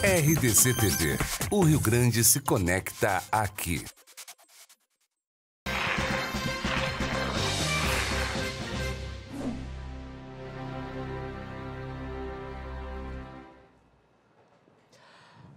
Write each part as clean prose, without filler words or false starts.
RDC TV. O Rio Grande se conecta aqui.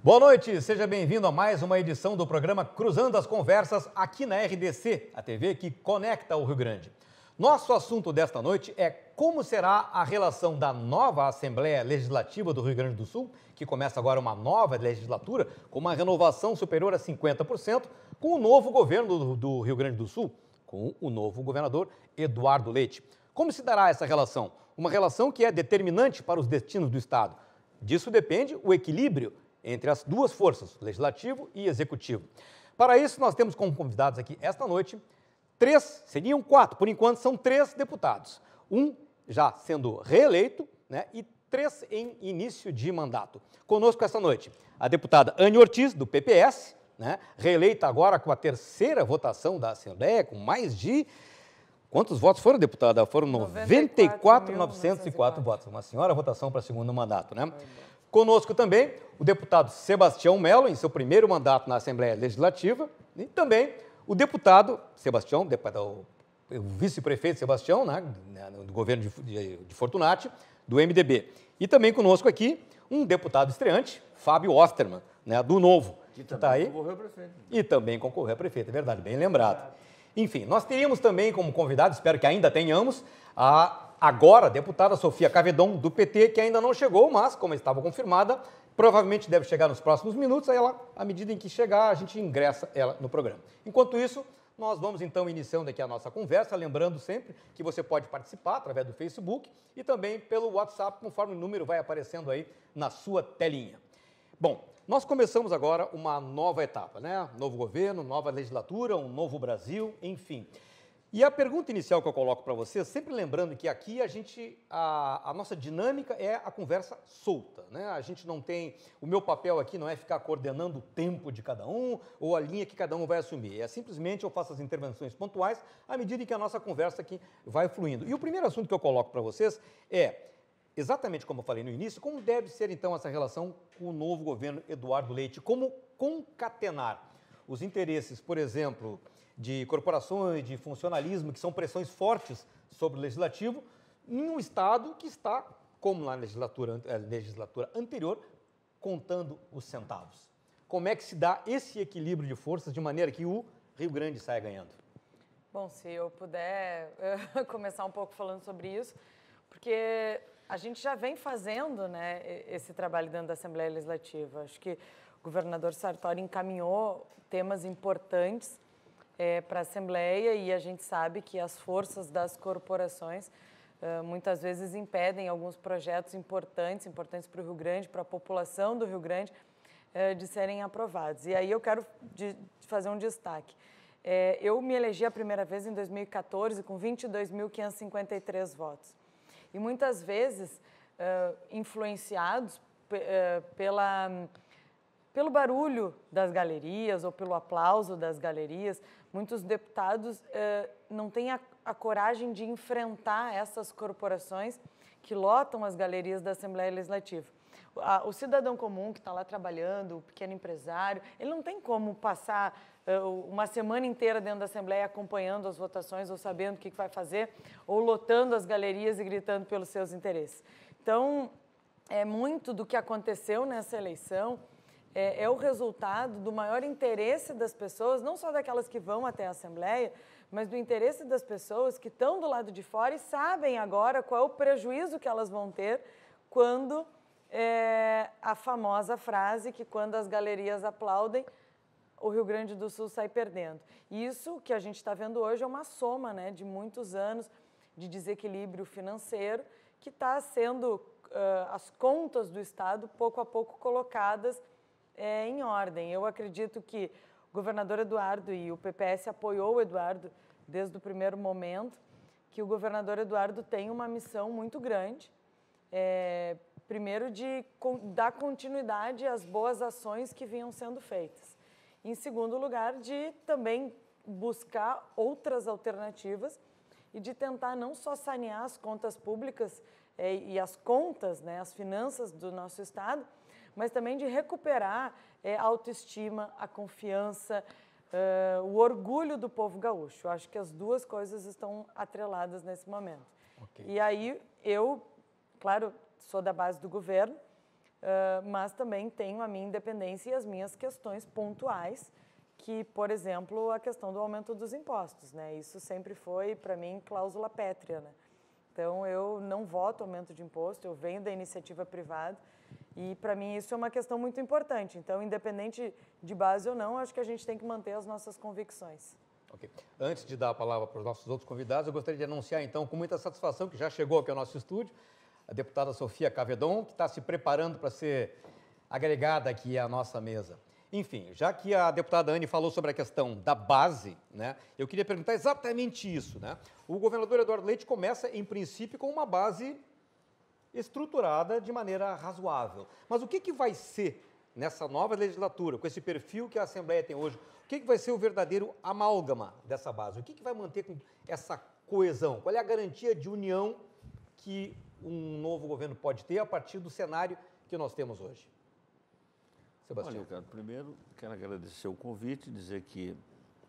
Boa noite, seja bem-vindo a mais uma edição do programa Cruzando as Conversas aqui na RDC, a TV que conecta o Rio Grande. Nosso assunto desta noite é como será a relação da nova Assembleia Legislativa do Rio Grande do Sul, que começa agora uma nova legislatura, com uma renovação superior a 50%, com o novo governo do Rio Grande do Sul, com o novo governador Eduardo Leite. Como se dará essa relação? Uma relação que é determinante para os destinos do Estado. Disso depende o equilíbrio entre as duas forças, legislativo e executivo. Para isso, nós temos como convidados aqui esta noite seriam quatro, por enquanto são 3 deputados. Um já sendo reeleito, né, e 3 em início de mandato. Conosco esta noite, a deputada Anne Ortiz, do PPS, né, reeleita agora com a 3ª votação da Assembleia, com mais de... Quantos votos foram, deputada? Foram 94.904 votos. Uma senhora votação para segundo mandato, né? Conosco também o deputado Sebastião Melo, em seu primeiro mandato na Assembleia Legislativa, e também o deputado Sebastião, o vice-prefeito Sebastião, né, do governo de Fortunati, do MDB. E também conosco aqui um deputado estreante, Fábio Osterman, né, do Novo. Que também concorreu a prefeito. E também concorreu a prefeito, é verdade, bem lembrado. Enfim, nós teríamos também como convidado, espero que ainda tenhamos, agora a deputada Sofia Cavedon, do PT, que ainda não chegou, mas, como estava confirmada, provavelmente deve chegar nos próximos minutos, aí à medida em que chegar, a gente ingressa ela no programa. Enquanto isso, nós vamos então iniciando aqui a nossa conversa, lembrando sempre que você pode participar através do Facebook e também pelo WhatsApp, conforme o número vai aparecendo aí na sua telinha. Bom, nós começamos agora uma nova etapa, né? Novo governo, nova legislatura, um novo Brasil, enfim. E a pergunta inicial que eu coloco para você, sempre lembrando que aqui a nossa dinâmica é a conversa solta, né? A gente não tem, o meu papel aqui não é ficar coordenando o tempo de cada um ou a linha que cada um vai assumir. É simplesmente eu faço as intervenções pontuais à medida que a nossa conversa aqui vai fluindo. E o primeiro assunto que eu coloco para vocês é, exatamente como eu falei no início, como deve ser então essa relação com o novo governo Eduardo Leite, como concatenar os interesses, por exemplo, de corporações, de funcionalismo, que são pressões fortes sobre o legislativo, em um Estado que está, como na legislatura anterior, contando os centavos. Como é que se dá esse equilíbrio de forças de maneira que o Rio Grande saia ganhando? Bom, se eu puder começar um pouco falando sobre isso, porque a gente já vem fazendo, né, esse trabalho dentro da Assembleia Legislativa. Acho que o governador Sartori encaminhou temas importantes para a Assembleia e a gente sabe que as forças das corporações muitas vezes impedem alguns projetos importantes para o Rio Grande, para a população do Rio Grande, de serem aprovados. E aí eu quero fazer um destaque. Eu me elegi a primeira vez em 2014 com 22.553 votos. E muitas vezes influenciados pelo barulho das galerias ou pelo aplauso das galerias, muitos deputados não têm a coragem de enfrentar essas corporações que lotam as galerias da Assembleia Legislativa. O cidadão comum que está lá trabalhando, o pequeno empresário, ele não tem como passar uma semana inteira dentro da Assembleia acompanhando as votações ou sabendo o que vai fazer, ou lotando as galerias e gritando pelos seus interesses. Então, muito do que aconteceu nessa eleição é o resultado do maior interesse das pessoas, não só daquelas que vão até a Assembleia, mas do interesse das pessoas que estão do lado de fora e sabem agora qual é o prejuízo que elas vão ter quando a famosa frase que quando as galerias aplaudem, o Rio Grande do Sul sai perdendo. Isso que a gente está vendo hoje é uma soma, né, de muitos anos de desequilíbrio financeiro que está sendo as contas do Estado pouco a pouco colocadas em ordem. Eu acredito que o governador Eduardo e o PPS apoiou o Eduardo desde o primeiro momento, que o governador Eduardo tem uma missão muito grande, primeiro de dar continuidade às boas ações que vinham sendo feitas. Em segundo lugar, de também buscar outras alternativas e de tentar não só sanear as contas públicas e as contas, né, as finanças do nosso Estado, mas também de recuperar a autoestima, a confiança, o orgulho do povo gaúcho. Eu acho que as duas coisas estão atreladas nesse momento. Okay. E aí eu, claro, sou da base do governo, mas também tenho a minha independência e as minhas questões pontuais, que, por exemplo, a questão do aumento dos impostos, né? Isso sempre foi, para mim, cláusula pétrea, né? Então, eu não voto aumento de imposto, eu venho da iniciativa privada e, para mim, isso é uma questão muito importante. Então, independente de base ou não, acho que a gente tem que manter as nossas convicções. Ok. Antes de dar a palavra para os nossos outros convidados, eu gostaria de anunciar, então, com muita satisfação, que já chegou aqui ao nosso estúdio, a deputada Sofia Cavedon, que está se preparando para ser agregada aqui à nossa mesa. Enfim, já que a deputada Anne falou sobre a questão da base, né, eu queria perguntar exatamente isso, né? O governador Eduardo Leite começa, em princípio, com uma base estruturada de maneira razoável. Mas o que vai ser nessa nova legislatura, com esse perfil que a Assembleia tem hoje, o que vai ser o verdadeiro amálgama dessa base? O que vai manter com essa coesão? Qual é a garantia de união que um novo governo pode ter a partir do cenário que nós temos hoje? Sebastião. Olha, Ricardo, primeiro quero agradecer o convite, dizer que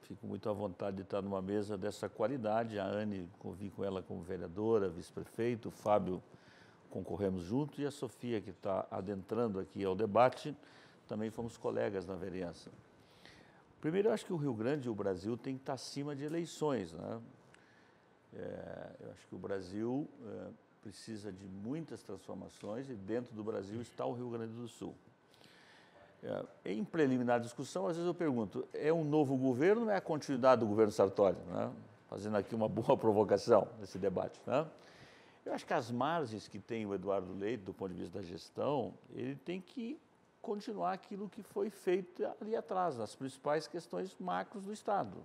fico muito à vontade de estar numa mesa dessa qualidade. A Anne, convivi com ela como vereadora, vice-prefeito, o Fábio concorremos junto e a Sofia, que está adentrando aqui ao debate, também fomos colegas na vereança. Primeiro, eu acho que o Rio Grande e o Brasil tem que estar acima de eleições, né? Eu acho que o Brasil precisa de muitas transformações e dentro do Brasil está o Rio Grande do Sul. Em preliminar discussão, às vezes eu pergunto, é um novo governo ou é a continuidade do governo Sartori? Né? Fazendo aqui uma boa provocação nesse debate. Né? Eu acho que as margens que tem o Eduardo Leite, do ponto de vista da gestão, ele tem que continuar aquilo que foi feito ali atrás, nas principais questões macros do Estado.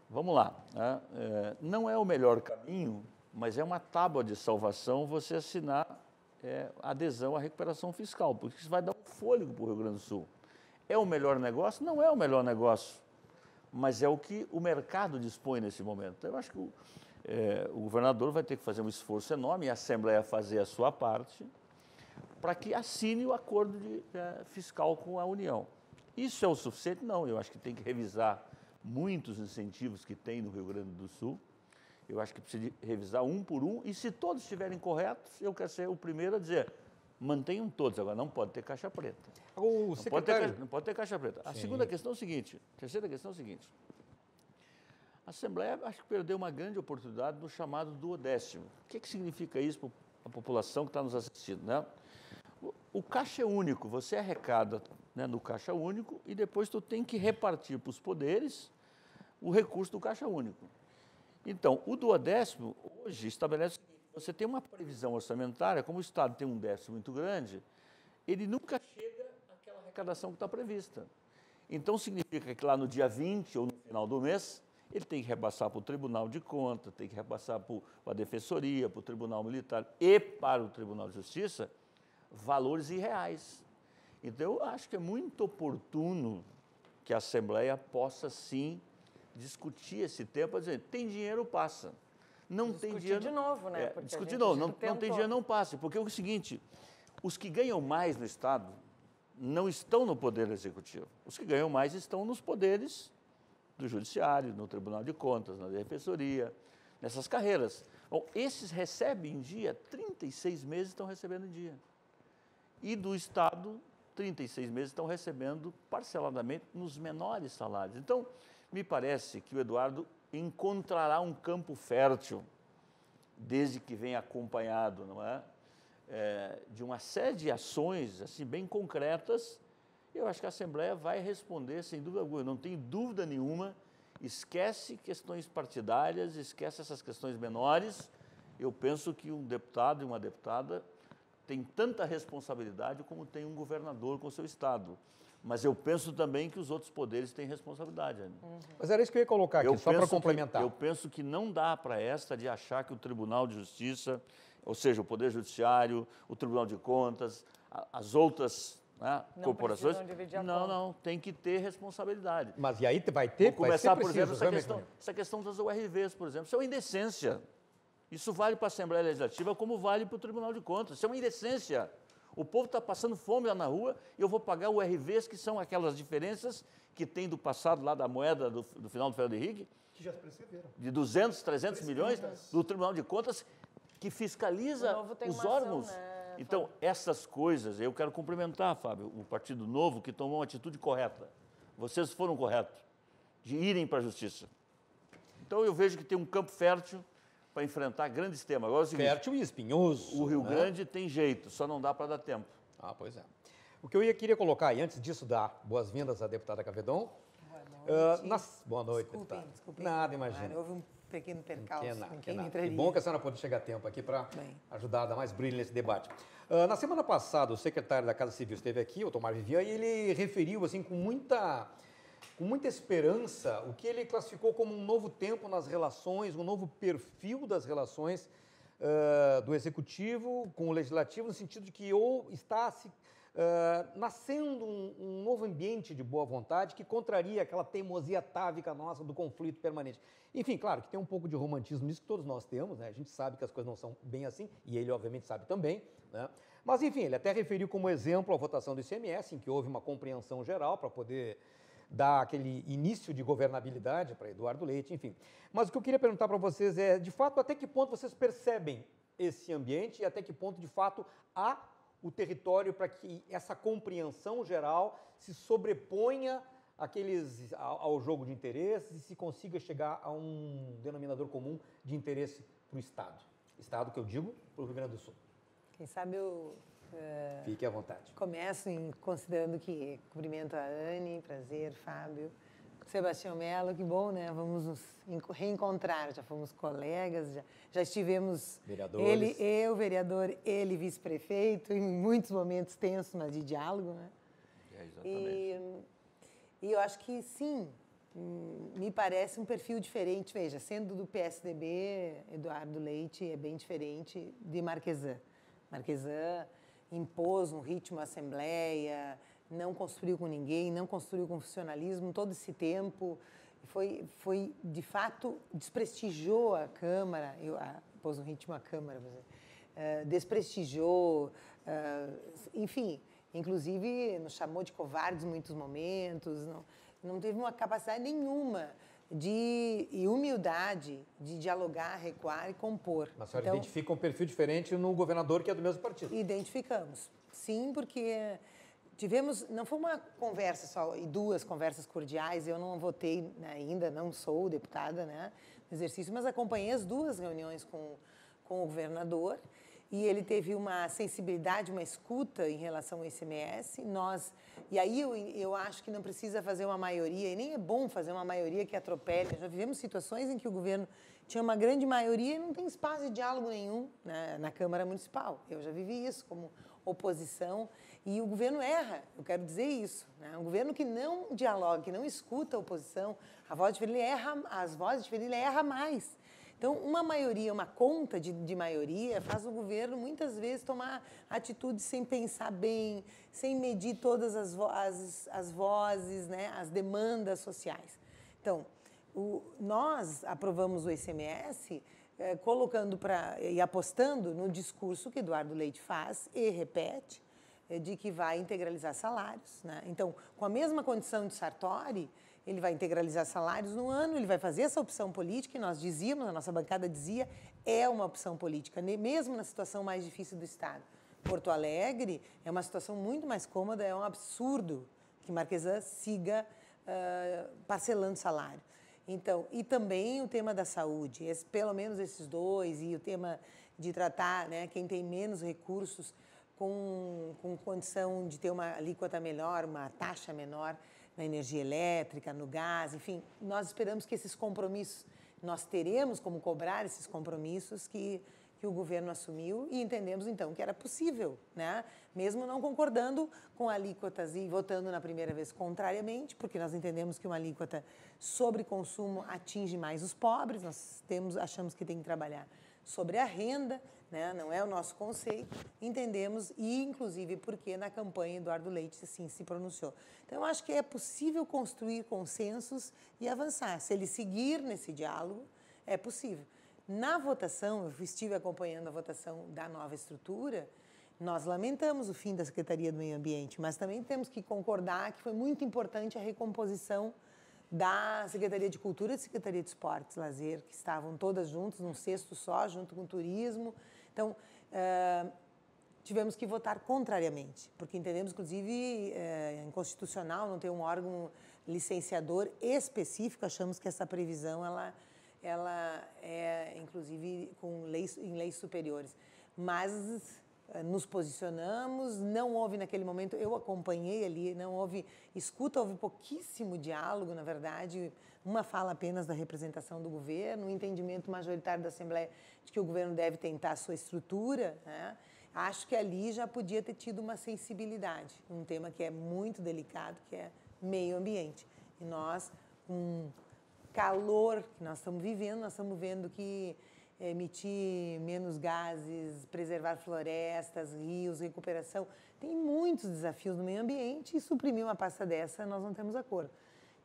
Vamos lá. Né? Não é o melhor caminho, mas é uma tábua de salvação você assinar adesão à recuperação fiscal, porque isso vai dar um fôlego para o Rio Grande do Sul. É o melhor negócio? Não é o melhor negócio, mas é o que o mercado dispõe nesse momento. Então, eu acho que o governador vai ter que fazer um esforço enorme e a Assembleia fazer a sua parte para que assine o acordo fiscal com a União. Isso é o suficiente? Não, eu acho que tem que revisar muitos incentivos que tem no Rio Grande do Sul. Eu acho que precisa revisar um por um, e se todos estiverem corretos, eu quero ser o primeiro a dizer, mantenham todos, agora não pode ter caixa preta. Não pode ter caixa preta. A segunda questão é o seguinte, a terceira questão é o seguinte, a Assembleia acho que perdeu uma grande oportunidade no chamado duodécimo. O que significa isso para a população que está nos assistindo, né? O caixa é único, você arrecada, né, no caixa único e depois tu tem que repartir para os poderes o recurso do caixa único. Então, o duodécimo, hoje, estabelece que você tem uma previsão orçamentária, como o Estado tem um déficit muito grande, ele nunca chega àquela arrecadação que está prevista. Então, significa que lá no dia 20 ou no final do mês, ele tem que repassar para o Tribunal de Contas, tem que repassar para a Defensoria, para o Tribunal Militar e para o Tribunal de Justiça, valores irreais. Então, eu acho que é muito oportuno que a Assembleia possa, sim, discutir esse tema para dizer, tem dinheiro, passa. Não tem dinheiro. Discutir de novo, né? Discutir de novo, não tem dinheiro, não passe. Porque é o seguinte, os que ganham mais no Estado não estão no Poder Executivo. Os que ganham mais estão nos poderes do Judiciário, no Tribunal de Contas, na Defensoria, nessas carreiras. Bom, esses recebem em dia, 36 meses estão recebendo em dia. E do Estado, 36 meses estão recebendo parceladamente nos menores salários. Então, me parece que o Eduardo encontrará um campo fértil, desde que vem acompanhado, não é? De uma série de ações assim, bem concretas. Eu acho que a Assembleia vai responder, sem dúvida alguma, não tenho dúvida nenhuma, esquece questões partidárias, esquece essas questões menores. Eu penso que um deputado e uma deputada tem tanta responsabilidade como tem um governador com o seu Estado. Mas eu penso também que os outros poderes têm responsabilidade. Mas era isso que eu ia colocar aqui, só para complementar. Eu penso que não dá para esta de achar que o Tribunal de Justiça, ou seja, o Poder Judiciário, o Tribunal de Contas, as outras, né, corporações, não, tem que ter responsabilidade. Mas e aí vai ter? Vou começar, por exemplo, essa questão das URVs, por exemplo. Isso é uma indecência. Isso vale para a Assembleia Legislativa como vale para o Tribunal de Contas. Isso é uma indecência. O povo está passando fome lá na rua e eu vou pagar o RVs, que são aquelas diferenças que tem do passado lá da moeda do final do Fernando Henrique, Que já prescreveram. de 200, 300 milhões, do Tribunal de Contas, que fiscaliza O Novo tem os uma órgãos. ação, né, Então, essas coisas, eu quero cumprimentar, Fábio, o Partido Novo, que tomou uma atitude correta. Vocês foram corretos, de irem para a Justiça. Então, eu vejo que tem um campo fértil para enfrentar grandes temas. Agora, é o seguinte, Fértil e espinhoso. o Rio né? Grande tem jeito, só não dá para dar tempo. Ah, pois é. O que eu queria colocar, e antes disso, dar boas-vindas à deputada Cavedon. Boa noite, deputada. Desculpem. Nada, imagina. Houve um pequeno percalço. Que bom que a senhora pôde chegar a tempo aqui para Bem. ajudar a dar mais brilho nesse debate. Na semana passada, o secretário da Casa Civil esteve aqui, o Tomar Vivian, e ele referiu assim, com muita esperança o que ele classificou como um novo tempo nas relações, um novo perfil das relações do Executivo com o Legislativo, no sentido de que está se nascendo um novo ambiente de boa vontade que contraria aquela teimosia atávica nossa do conflito permanente. Enfim, claro que tem um pouco de romantismo nisso que todos nós temos, né? A gente sabe que as coisas não são bem assim, e ele obviamente sabe também, né? Mas enfim, ele até referiu como exemplo a votação do ICMS, em que houve uma compreensão geral para poder dar aquele início de governabilidade para Eduardo Leite, enfim. Mas o que eu queria perguntar para vocês é, de fato, até que ponto vocês percebem esse ambiente e até que ponto, de fato, há o território para que essa compreensão geral se sobreponha ao jogo de interesses e se consiga chegar a um denominador comum de interesse para o Estado. Estado que eu digo para o Rio Grande do Sul. Quem sabe eu Fique à vontade. começo considerando que cumprimento a Anne, prazer, Fábio, Sebastião Mello, que bom, né? Vamos nos reencontrar, já fomos colegas, já estivemos... Vereadores. Eu, vereador, ele, vice-prefeito, em muitos momentos tensos, mas de diálogo, né? Exatamente. E eu acho que, sim, me parece um perfil diferente. Veja, sendo do PSDB, Eduardo Leite é bem diferente de Marquesan. Marquesan impôs um ritmo à Assembleia, não construiu com ninguém, não construiu com funcionalismo todo esse tempo. Foi de fato, desprestigiou a Câmara, pôs um ritmo à Câmara, desprestigiou, enfim, inclusive nos chamou de covardes em muitos momentos, não teve uma capacidade nenhuma e humildade de dialogar, recuar e compor. Mas a senhora identifica um perfil diferente no governador que é do mesmo partido. Identificamos, sim, porque tivemos, não foi uma conversa só, e duas conversas cordiais, eu não votei ainda, não sou deputada, né, no exercício, mas acompanhei as duas reuniões com o governador, e ele teve uma sensibilidade, uma escuta em relação ao ICMS. E aí eu acho que não precisa fazer uma maioria, e nem é bom fazer uma maioria que atropele. Já vivemos situações em que o governo tinha uma grande maioria e não tem espaço de diálogo nenhum, né, na Câmara Municipal. Eu já vivi isso como oposição, e o governo erra, eu quero dizer isso. Né? Um governo que não dialoga, que não escuta a oposição, as vozes de diferença, ele erra mais. Então, uma maioria, uma conta de maioria faz o governo, muitas vezes, tomar atitudes sem pensar bem, sem medir todas as vozes, né, as demandas sociais. Então, nós aprovamos o ICMS colocando e apostando no discurso que Eduardo Leite faz e repete, de que vai integralizar salários. Né? Então, com a mesma condição de Sartori, ele vai integralizar salários no ano, ele vai fazer essa opção política, e nós dizíamos, a nossa bancada dizia, é uma opção política, mesmo na situação mais difícil do Estado. Porto Alegre é uma situação muito mais cômoda, é um absurdo que Marquesan siga parcelando salário. Então, e também o tema da saúde, pelo menos esses dois, e o tema de tratar, né, quem tem menos recursos com condição de ter uma alíquota melhor, uma taxa menor na energia elétrica, no gás, enfim. Nós esperamos que esses compromissos, nós teremos como cobrar esses compromissos que o governo assumiu e entendemos, então, que era possível, né? Mesmo não concordando com alíquotas e votando na primeira vez contrariamente, porque nós entendemos que uma alíquota sobre consumo atinge mais os pobres, achamos que tem que trabalhar sobre a renda, né? Não é o nosso conceito, entendemos, e inclusive porque na campanha Eduardo Leite assim se pronunciou. Então, eu acho que é possível construir consensos e avançar. Se ele seguir nesse diálogo, é possível. Na votação, eu estive acompanhando a votação da nova estrutura, Nós lamentamos o fim da Secretaria do Meio Ambiente, mas também temos que concordar que foi muito importante a recomposição da Secretaria de Cultura e da Secretaria de Esportes e Lazer, que estavam todas juntas num cesto só, junto com o turismo. Então, tivemos que votar contrariamente, porque entendemos, inclusive, inconstitucional não ter um órgão licenciador específico. Achamos que essa previsão ela é, inclusive, em leis superiores. Mas nos posicionamos, não houve naquele momento, eu acompanhei ali, não houve escuta, houve pouquíssimo diálogo, na verdade, uma fala apenas da representação do governo, um entendimento majoritário da Assembleia de que o governo deve tentar a sua estrutura, né? Acho que ali já podia ter tido uma sensibilidade, um tema que é muito delicado, que é meio ambiente. E nós, com calor que nós estamos vivendo, nós estamos vendo que emitir menos gases, preservar florestas, rios, recuperação, tem muitos desafios no meio ambiente e suprimir uma pasta dessa nós não temos acordo.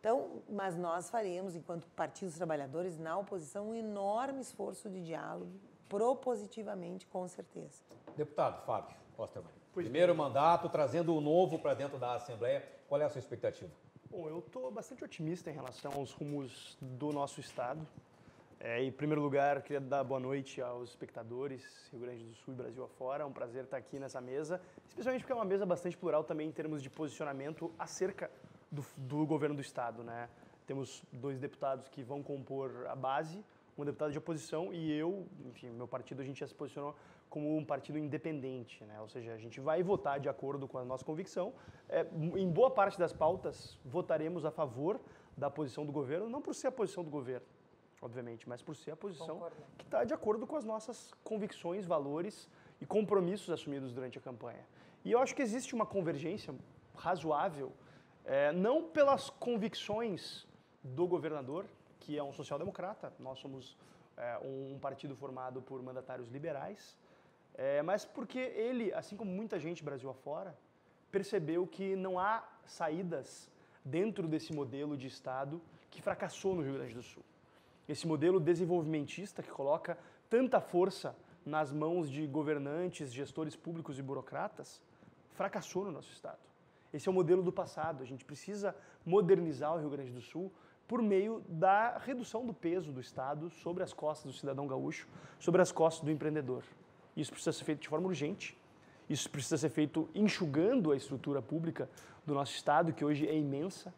Então, mas nós faremos, enquanto partidos trabalhadores, na oposição, um enorme esforço de diálogo, propositivamente, com certeza. Deputado Fábio Osterman, primeiro mandato, trazendo o novo para dentro da Assembleia, qual é a sua expectativa? Bom, eu estou bastante otimista em relação aos rumos do nosso Estado. Em primeiro lugar, queria dar boa noite aos espectadores, Rio Grande do Sul e Brasil afora. É um prazer estar aqui nessa mesa, especialmente porque é uma mesa bastante plural também em termos de posicionamento acerca do governo do Estado, né? Temos 2 deputados que vão compor a base, um deputado de oposição e eu, enfim, meu partido, a gente já se posicionou como um partido independente, né? Ou seja, a gente vai votar de acordo com a nossa convicção. Em boa parte das pautas, votaremos a favor da posição do governo, não por ser a posição do governo, obviamente, mas por ser a posição que está de acordo com as nossas convicções, valores e compromissos assumidos durante a campanha. E eu acho que existe uma convergência razoável, não pelas convicções do governador, que é um social-democrata, nós somos um partido formado por mandatários liberais, mas porque ele, assim como muita gente Brasil afora, percebeu que não há saídas dentro desse modelo de Estado que fracassou no Rio Grande do Sul. Esse modelo desenvolvimentista que coloca tanta força nas mãos de governantes, gestores públicos e burocratas, fracassou no nosso Estado. Esse é o modelo do passado. A gente precisa modernizar o Rio Grande do Sul por meio da redução do peso do Estado sobre as costas do cidadão gaúcho, sobre as costas do empreendedor. Isso precisa ser feito de forma urgente. Isso precisa ser feito enxugando a estrutura pública do nosso Estado, que hoje é imensa.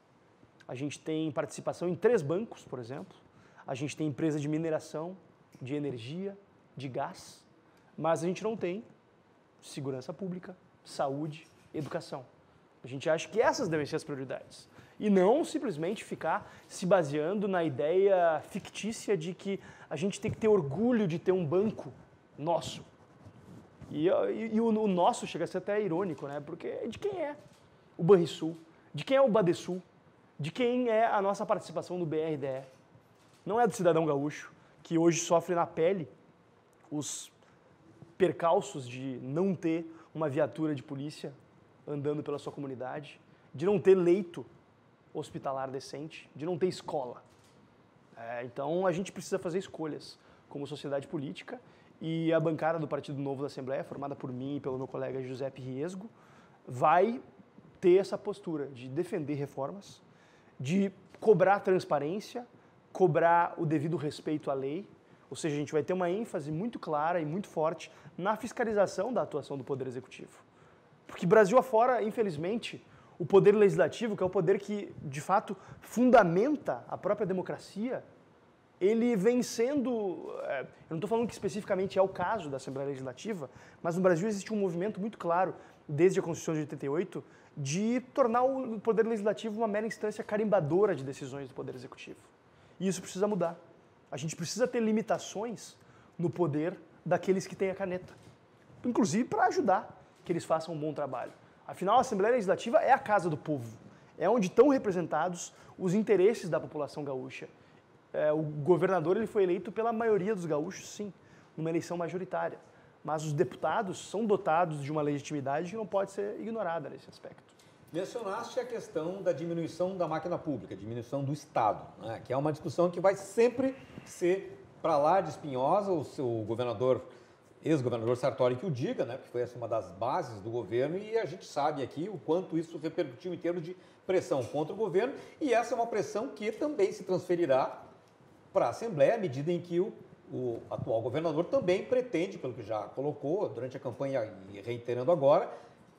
A gente tem participação em 3 bancos, por exemplo. A gente tem empresa de mineração, de energia, de gás, mas a gente não tem segurança pública, saúde, educação. A gente acha que essas devem ser as prioridades. E não simplesmente ficar se baseando na ideia fictícia de que a gente tem que ter orgulho de ter um banco nosso. E o nosso chega a ser até irônico, né? Porque de quem é o Banrisul? De quem é o Badesul? De quem é a nossa participação no BRDE? Não é do cidadão gaúcho, que hoje sofre na pele os percalços de não ter uma viatura de polícia andando pela sua comunidade, de não ter leito hospitalar decente, de não ter escola. Então a gente precisa fazer escolhas como sociedade política e a bancada do Partido Novo da Assembleia, formada por mim e pelo meu colega Giuseppe Riesgo, vai ter essa postura de defender reformas, de cobrar transparência, cobrar o devido respeito à lei, ou seja, a gente vai ter uma ênfase muito clara e muito forte na fiscalização da atuação do Poder Executivo. Porque Brasil afora, infelizmente, o Poder Legislativo, que é o poder que, de fato, fundamenta a própria democracia, ele vem sendo, eu não estou falando que especificamente é o caso da Assembleia Legislativa, mas no Brasil existe um movimento muito claro, desde a Constituição de 88, de tornar o Poder Legislativo uma mera instância carimbadora de decisões do Poder Executivo. E isso precisa mudar. A gente precisa ter limitações no poder daqueles que têm a caneta, inclusive para ajudar que eles façam um bom trabalho. Afinal, a Assembleia Legislativa é a casa do povo, é onde estão representados os interesses da população gaúcha. O governador ele foi eleito pela maioria dos gaúchos, sim, numa eleição majoritária, mas os deputados são dotados de uma legitimidade que não pode ser ignorada nesse aspecto. Mencionaste a questão da diminuição da máquina pública, diminuição do Estado, né? Que é uma discussão que vai sempre ser para lá de espinhosa. O seu governador ex-governador Sartori que o diga, né? Porque foi essa uma das bases do governo e a gente sabe aqui o quanto isso repercutiu em termos de pressão contra o governo e essa é uma pressão que também se transferirá para a Assembleia à medida em que o atual governador também pretende, pelo que já colocou durante a campanha e reiterando agora,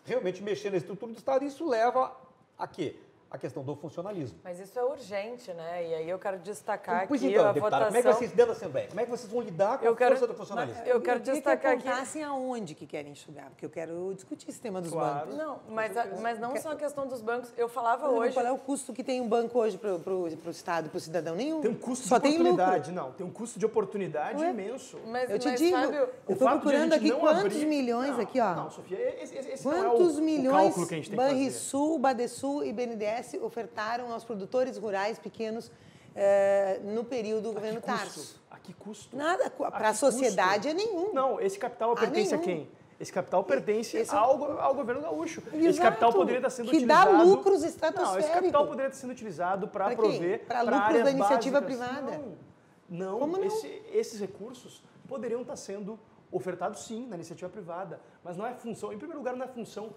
realmente mexer na estrutura do Estado e isso leva a quê? A questão do funcionalismo. Mas isso é urgente, né? E aí eu quero destacar Pois aqui então, a deputada, votação... como é que vai ser isso dentro da Assembleia? Como é que vocês vão lidar com a força do funcionalismo? Eu quero queria destacar que aqui... apontassem aonde que querem enxugar, porque eu quero discutir esse tema dos Claro. bancos. Não, mas não só a questão dos bancos. Eu falava Mas hoje... qual é o custo que tem um banco hoje para o Estado, para o cidadão? Nenhum. Tem um custo Só de tem oportunidade, lucro. não. Tem um custo de oportunidade imenso. Mas, Eu te mas, digo, Fábio, eu O estou fato de a procurando gente aqui não quantos abrir- milhões Não, aqui, ó. Não, Sofia, esse Quantos não é o milhões cálculo que a gente tem que fazer. Banrisul, Badesul e BNDES ofertaram aos produtores rurais pequenos no período do governo Tarso? A que custo? Nada, A para a que sociedade custo? é nenhum. Não, esse capital pertence a nenhum. quem? Esse capital pertence Esse- ao governo gaúcho. Esse Exato, capital poderia estar sendo que utilizado... dá lucros Não, esse estratosféricos. capital poderia estar sendo utilizado para Pra quem? prover Pra lucros áreas da iniciativa básicas. privada? Não, Como não? esses recursos poderiam estar sendo ofertados sim na iniciativa privada, mas não é função, em primeiro lugar, não é função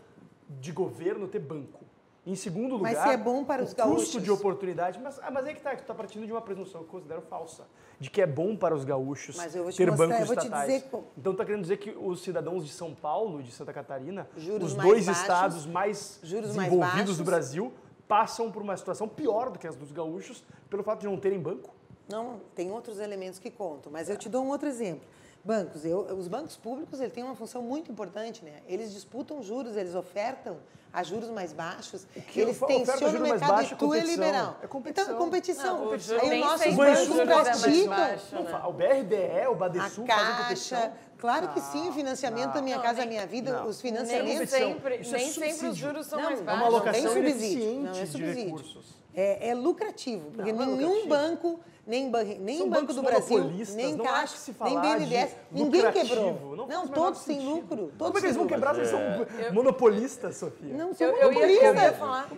de governo ter banco. Em segundo lugar, Mas se é bom para os o gaúchos. custo de oportunidade, mas aí que tá, tu tá partindo de uma presunção que eu considero falsa, de que é bom para os gaúchos Mas eu vou te ter mostrar, bancos eu vou te estatais. dizer como. Então tá querendo dizer que os cidadãos de São Paulo, de Santa Catarina, Juros os mais dois baixos, estados mais juros mais desenvolvidos baixos. do Brasil, passam por uma situação pior do que as dos gaúchos pelo fato de não terem banco? Não, tem outros elementos que contam, mas eu te dou um outro exemplo. Bancos, os bancos públicos têm uma função muito importante, né? Eles disputam juros, eles ofertam a juros mais baixos, eles oferta tensionam juro o mais mercado baixo e é tu é competição. liberal. É competição. Então, competição. Não, o juro Aí nem os nossos sempre bancos o juro é mais praticam. baixo, Não, né? o BRDE, o A Badesul fazem competição. Caixa, claro que sim, financiamento da Minha Casa Minha Vida, os Nem financiamentos. sempre, Isso é nem sempre subsídio. os juros são Não, mais é É baixos. uma alocação tem subsídio, ineficiente não é de subsídio. recursos. É lucrativo, porque Não, não é nenhum lucrativo. banco, nem São Banco bancos do Brasil, monopolistas, nem não há Caixa, que se nem falar de BNDES, ninguém lucrativo, quebrou. não faz Não, o menor todos têm sentido. lucro. Como Todos é que eles vão têm quebrar lucro. se eles são monopolistas, Sofia? Não são Eu ia monopolistas. falar.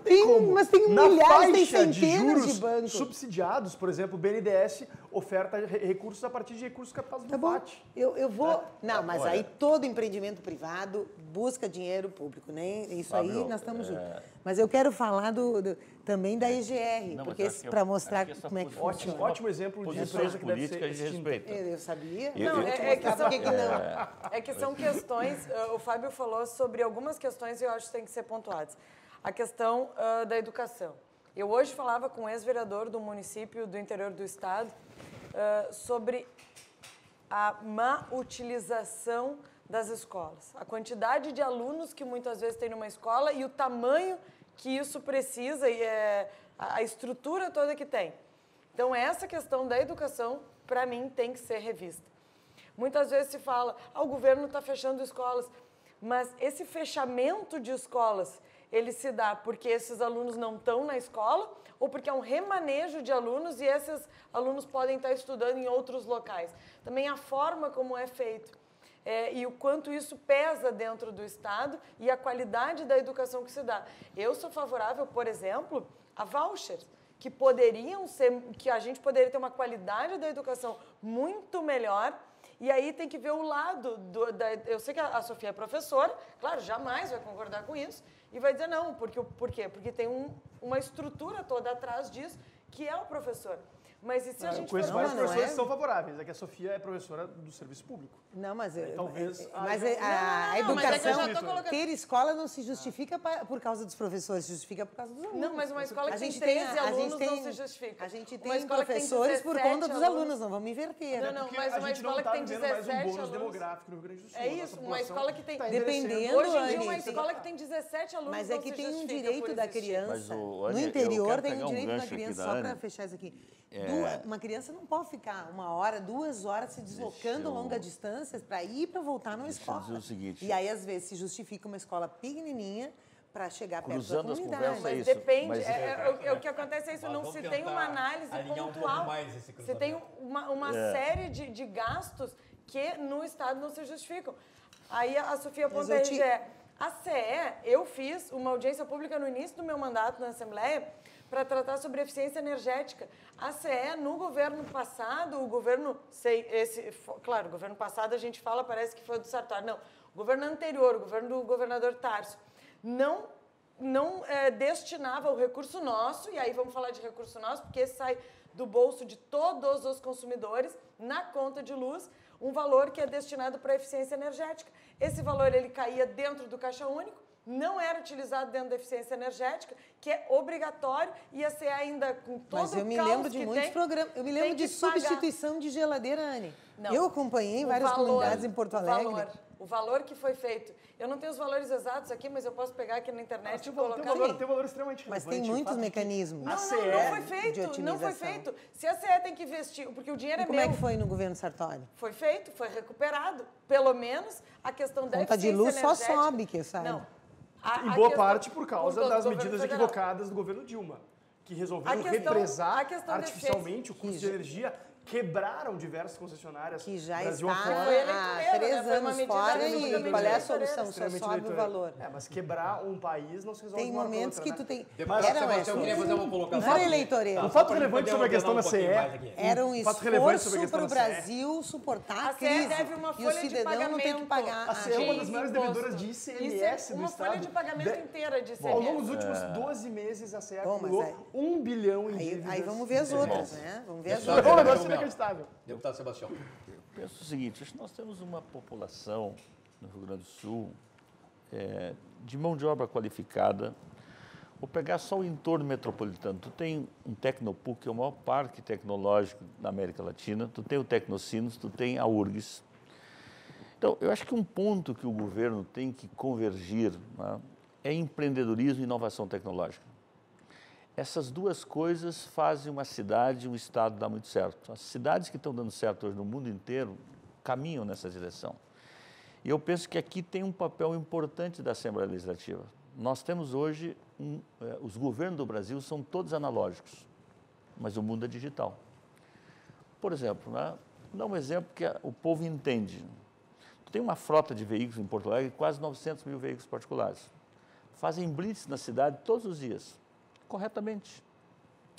Mas tem Na milhares, tem faixa de centenas juros de bancos. subsidiados, por exemplo, o BNDES oferta recursos a partir de recursos captados Tá do bom, FAT. eu vou... Não, mas aí todo empreendimento privado busca dinheiro público, né? Isso aí Fábio, nós estamos juntos. Mas eu quero falar também da EGR, Não, mas porque eu acho que para eu- mostrar acho que essa como é que posição- funciona. Ótimo exemplo de Posições empresa que deve ser políticas de extinta. respeito. Eu sabia. Não, Eu te é que mostrar são, por que que não. é que são questões, o Fábio falou sobre algumas questões e eu acho que tem que ser pontuadas. A questão da educação. Eu hoje falava com um ex-vereador do município do interior do estado sobre a má utilização das escolas. A quantidade de alunos que muitas vezes tem numa escola e o tamanho que isso precisa e a estrutura toda que tem. Então, essa questão da educação, para mim, tem que ser revista. Muitas vezes se fala, o governo está fechando escolas, mas esse fechamento de escolas, ele se dá porque esses alunos não estão na escola ou porque é um remanejo de alunos e esses alunos podem estar estudando em outros locais. Também a forma como é feito e o quanto isso pesa dentro do Estado e a qualidade da educação que se dá. Eu sou favorável, por exemplo, a vouchers, que poderiam ser, que a gente poderia ter uma qualidade da educação muito melhor. E aí tem que ver o lado eu sei que a Sofia é professora, claro, jamais vai concordar com isso, e vai dizer não, por quê? Porque tem uma estrutura toda atrás disso, que é o professor. Mas e se a Eu gente conheço for... vários não professores é? que são favoráveis. É que a Sofia é professora do serviço público. Não, mas, talvez mas haja- a Não, mas é que eu educação, já tô colocando- ter escola não se justifica por causa dos professores, se justifica por causa dos alunos. Não, mas uma escola A que tem gente 13 a gente alunos não tem- se justifica. A gente Uma tem escola que tem professores por 17 conta dos alunos, não vamos inverter. Não, Porque mas a uma gente não escola que tá tem vivendo mais um 17 bônus alunos... demográfico no Rio Grande do Sul. É isso, uma escola que tem... Dependendo, Hoje em dia, Anne, uma tem- escola que tem 17 alunos Mas é não que se tem um justifica direito por da existir. criança. Mas, No Anne, eu interior quero tem pegar um um direito da gancho aqui criança, da só Anne. para fechar isso aqui. Uma criança não pode ficar 1 hora, 2 horas se deslocando eu- longas distâncias para ir para voltar numa Deixa eu escola. dizer o seguinte. E aí, às vezes, se justifica uma escola pequenininha para chegar perto da Cruzando as comunidade. conversas, é Mas isso. depende, Mas- o que acontece é isso, Mas não vamos se tem uma tentar análise alinhar um pouco pontual. mais esse Você tem uma série de gastos que no Estado não se justificam. Aí a Sofia aponta a RGE. A CE, eu fiz uma audiência pública no início do meu mandato na Assembleia para tratar sobre eficiência energética. A CE, no governo passado, claro, o governo passado a gente fala, parece que foi do Sartori. Não, o governo anterior, o governo do governador Tarso, não destinava o recurso nosso, e aí vamos falar de recurso nosso, porque esse sai do bolso de todos os consumidores, na conta de luz, um valor que é destinado para a eficiência energética. Esse valor ele caía dentro do Caixa Único, não era utilizado dentro da eficiência energética, que é obrigatório, ia ser ainda com todo Mas eu me o caos lembro de que muitos tem, programas. Eu me lembro de substituição de geladeira, Anne. Eu acompanhei várias comunidades em Porto Alegre. O valor que foi feito. Eu não tenho os valores exatos aqui, mas eu posso pegar aqui na internet e colocar. Tem um valor extremamente relevante. Mas tem muitos mecanismos. Não foi feito. Não foi feito. Se a CE tem que investir, porque o dinheiro é meu. Como é que foi no governo Sartori? Foi feito, foi recuperado. Pelo menos a questão da conta de luz só sobe, que sabe? Não. Em boa parte por causa das medidas equivocadas do governo Dilma, que resolveram represar artificialmente o custo de energia, quebraram diversas concessionárias que já Brasil está afora. há 3 anos fora e qual é a solução? Só sobe o valor. Mas quebrar um país não se resolve Tem de uma hora momentos outra, que tu tem... Eu queria fazer uma colocação. Não era eleitoreiro. Um fato relevante sobre a questão da CE... Era um esforço para o Brasil suportar a crise. Deve uma e o folha de cidadão pagamento. não tem que pagar. A CE é uma das maiores devedoras de ICMS do Estado. Uma folha de pagamento inteira de ICMS. Ao longo dos últimos 12 meses, a CE acumulou 1 bilhão em dívidas. Aí vamos ver as outras, né? Vamos ver as É um outras. negócio inacreditável. Deputado Sebastião. Eu penso o seguinte, acho que nós temos uma população no Rio Grande do Sul de mão de obra qualificada. Vou pegar só o entorno metropolitano. Tu tem um Tecnopuc, que é o maior parque tecnológico da América Latina, tu tem o Tecnocinos, tu tem a URGS. Então, eu acho que um ponto que o governo tem que convergir, né, é empreendedorismo e inovação tecnológica. Essas duas coisas fazem uma cidade, um estado dar muito certo. As cidades que estão dando certo hoje no mundo inteiro caminham nessa direção. E eu penso que aqui tem um papel importante da Assembleia Legislativa. Nós temos hoje, os governos do Brasil são todos analógicos, mas o mundo é digital. Por exemplo, né, vou dar um exemplo que o povo entende. Tem uma frota de veículos em Porto Alegre, quase 900 mil veículos particulares. Fazem blitz na cidade todos os dias, corretamente.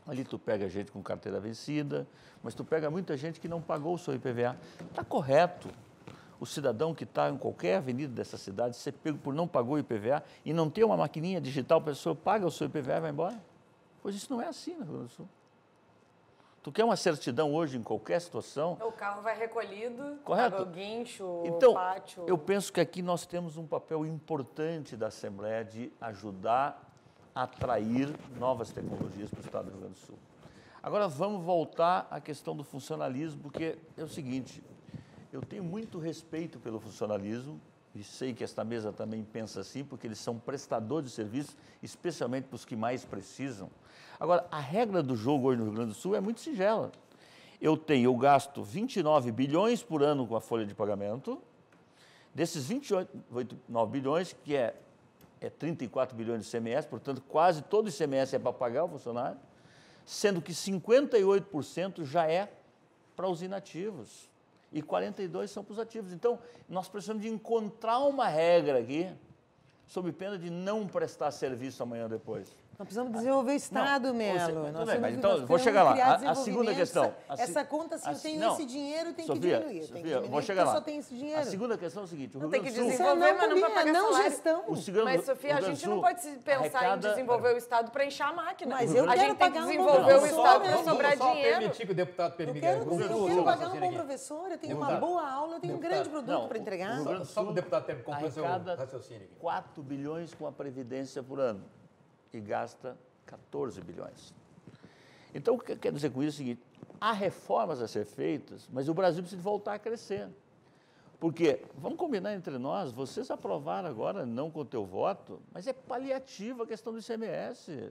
Ali tu pega gente com carteira vencida, mas tu pega muita gente que não pagou o seu IPVA. Está correto o cidadão que está em qualquer avenida dessa cidade ser pego por não pagou o IPVA e não ter uma maquininha digital, a pessoa paga o seu IPVA e vai embora? Pois isso não é assim no Rio Grande do Sul. Tu quer uma certidão hoje em qualquer situação? O carro vai recolhido, correto? Paga o guincho, então, o pátio. Eu penso que aqui nós temos um papel importante da Assembleia de ajudar a atrair novas tecnologias para o Estado do Rio Grande do Sul. Agora vamos voltar à questão do funcionalismo, porque é o seguinte, eu tenho muito respeito pelo funcionalismo e sei que esta mesa também pensa assim, porque eles são prestadores de serviços, especialmente para os que mais precisam. Agora, a regra do jogo hoje no Rio Grande do Sul é muito singela. Eu gasto 29 bilhões por ano com a folha de pagamento, desses 29 bilhões, que é 34 bilhões de ICMS, portanto, quase todo o ICMS é para pagar o funcionário, sendo que 58% já é para os inativos e 42% são para os ativos. Então, nós precisamos de encontrar uma regra aqui, sob pena de não prestar serviço amanhã ou depois. Nós precisamos desenvolver o Estado, Melo. Então, vou chegar lá. A segunda questão. Essa conta, se eu tenho esse dinheiro, tem que diminuir. Sofia, vou chegar lá. Eu só tenho esse dinheiro. A segunda questão é o seguinte, o Rio Tem que Grande do Sul... desenvolver, mas não para pagar salário. Gestão. Mas, Sofia, a gente não pode pensar em desenvolver o Estado para inchar a máquina. Mas eu a quero gente tem que pagar desenvolver o Estado para sobrar só dinheiro. permitir que o deputado permita. Eu quero pagar um bom professor, eu tenho uma boa aula, eu tenho um grande produto para entregar. Só o deputado tem que concluir o seu raciocínio aqui. 4 bilhões com a Previdência por ano e gasta 14 bilhões. Então, o que eu quero dizer com isso é o seguinte, há reformas a ser feitas, mas o Brasil precisa voltar a crescer. Porque, vamos combinar entre nós, vocês aprovaram agora, não com o teu voto, mas é paliativa a questão do ICMS.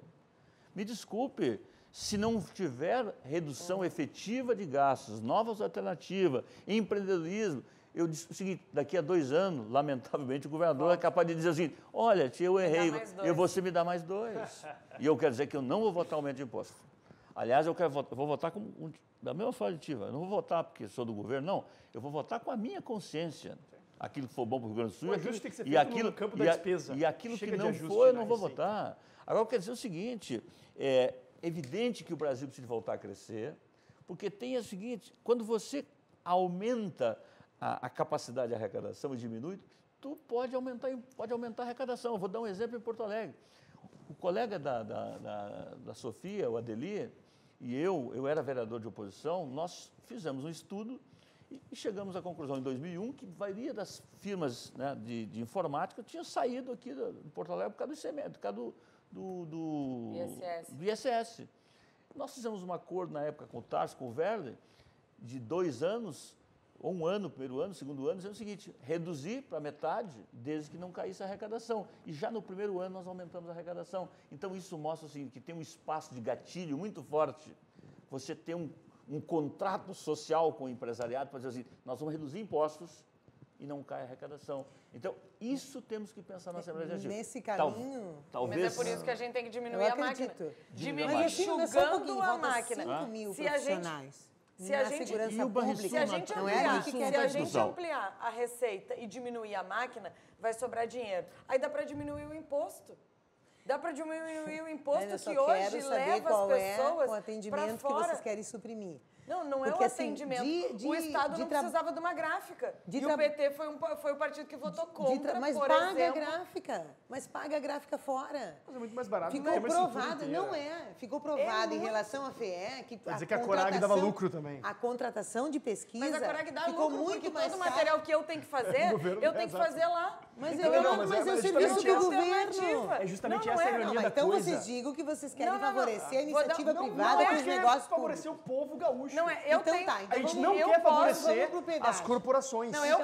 Me desculpe, se não tiver redução efetiva de gastos, novas alternativas, empreendedorismo, eu disse o seguinte, daqui a 2 anos, lamentavelmente, o governador é capaz de dizer assim, olha, tia, eu errei, você me dá mais 2. E eu quero dizer que eu não vou votar aumento de imposto. Aliás, eu vou votar da mesma forma ativa. Eu não vou votar porque sou do governo, não. Eu vou votar com a minha consciência. Aquilo que for bom para o Rio Grande do Sul. O ajuste tem que ser feito no campo da despesa. E aquilo Chega que de não ajuste, for, eu não vou sim. votar. Agora, eu quero dizer o seguinte, evidente que o Brasil precisa voltar a crescer, porque tem o seguinte, quando você aumenta a capacidade de arrecadação e diminui, tu pode aumentar a arrecadação. Eu vou dar um exemplo em Porto Alegre. O colega da Sofia, o Adeli, e eu era vereador de oposição, nós fizemos um estudo e chegamos à conclusão em 2001 que a maioria das firmas, né, de informática tinha saído aqui de Porto Alegre por causa do ICMS, por causa do ISS. Nós fizemos um acordo na época com o Tarso, com o Werler, de 2 anos, ou 1 ano, primeiro ano, segundo ano, dizendo o seguinte, reduzir para metade, desde que não caísse a arrecadação. E já no primeiro ano nós aumentamos a arrecadação. Então isso mostra assim, que tem um espaço de gatilho muito forte. Você tem um contrato social com o empresariado para dizer assim, nós vamos reduzir impostos e não cai a arrecadação. Então, isso temos que pensar na Assembleia Legislativa. Nesse caminho... Talvez... Mas é por isso que a gente tem que diminuir a máquina. Enxugando a máquina. 5 mil se a gente profissionais. Se a gente, pública, se a gente não ampliar, é se a gente ampliar a receita e diminuir a máquina, vai sobrar dinheiro. Aí dá para diminuir o imposto. Dá para diminuir o imposto que hoje leva as pessoas o atendimento para fora. Que vocês querem suprimir. Não é porque, o atendimento. O Estado não precisava de uma gráfica. E o PT foi o partido que votou contra, mas por paga exemplo. A gráfica. Mas paga a gráfica fora. Mas é muito mais barato. Ficou provado, não é. Ficou provado em relação à FEE que quer dizer que a Corag dava lucro também. A contratação de pesquisa mas a Corag dá ficou lucro, muito porque mais todo o material que eu tenho que fazer, eu tenho que fazer lá. Mas então, é o serviço do governo. É justamente essa a ironia da então coisa. vocês digam que vocês querem favorecer a iniciativa privada Não com os negócios favorecer o povo gaúcho. Não é, eu tenho. A gente não quer favorecer as corporações. Não, eu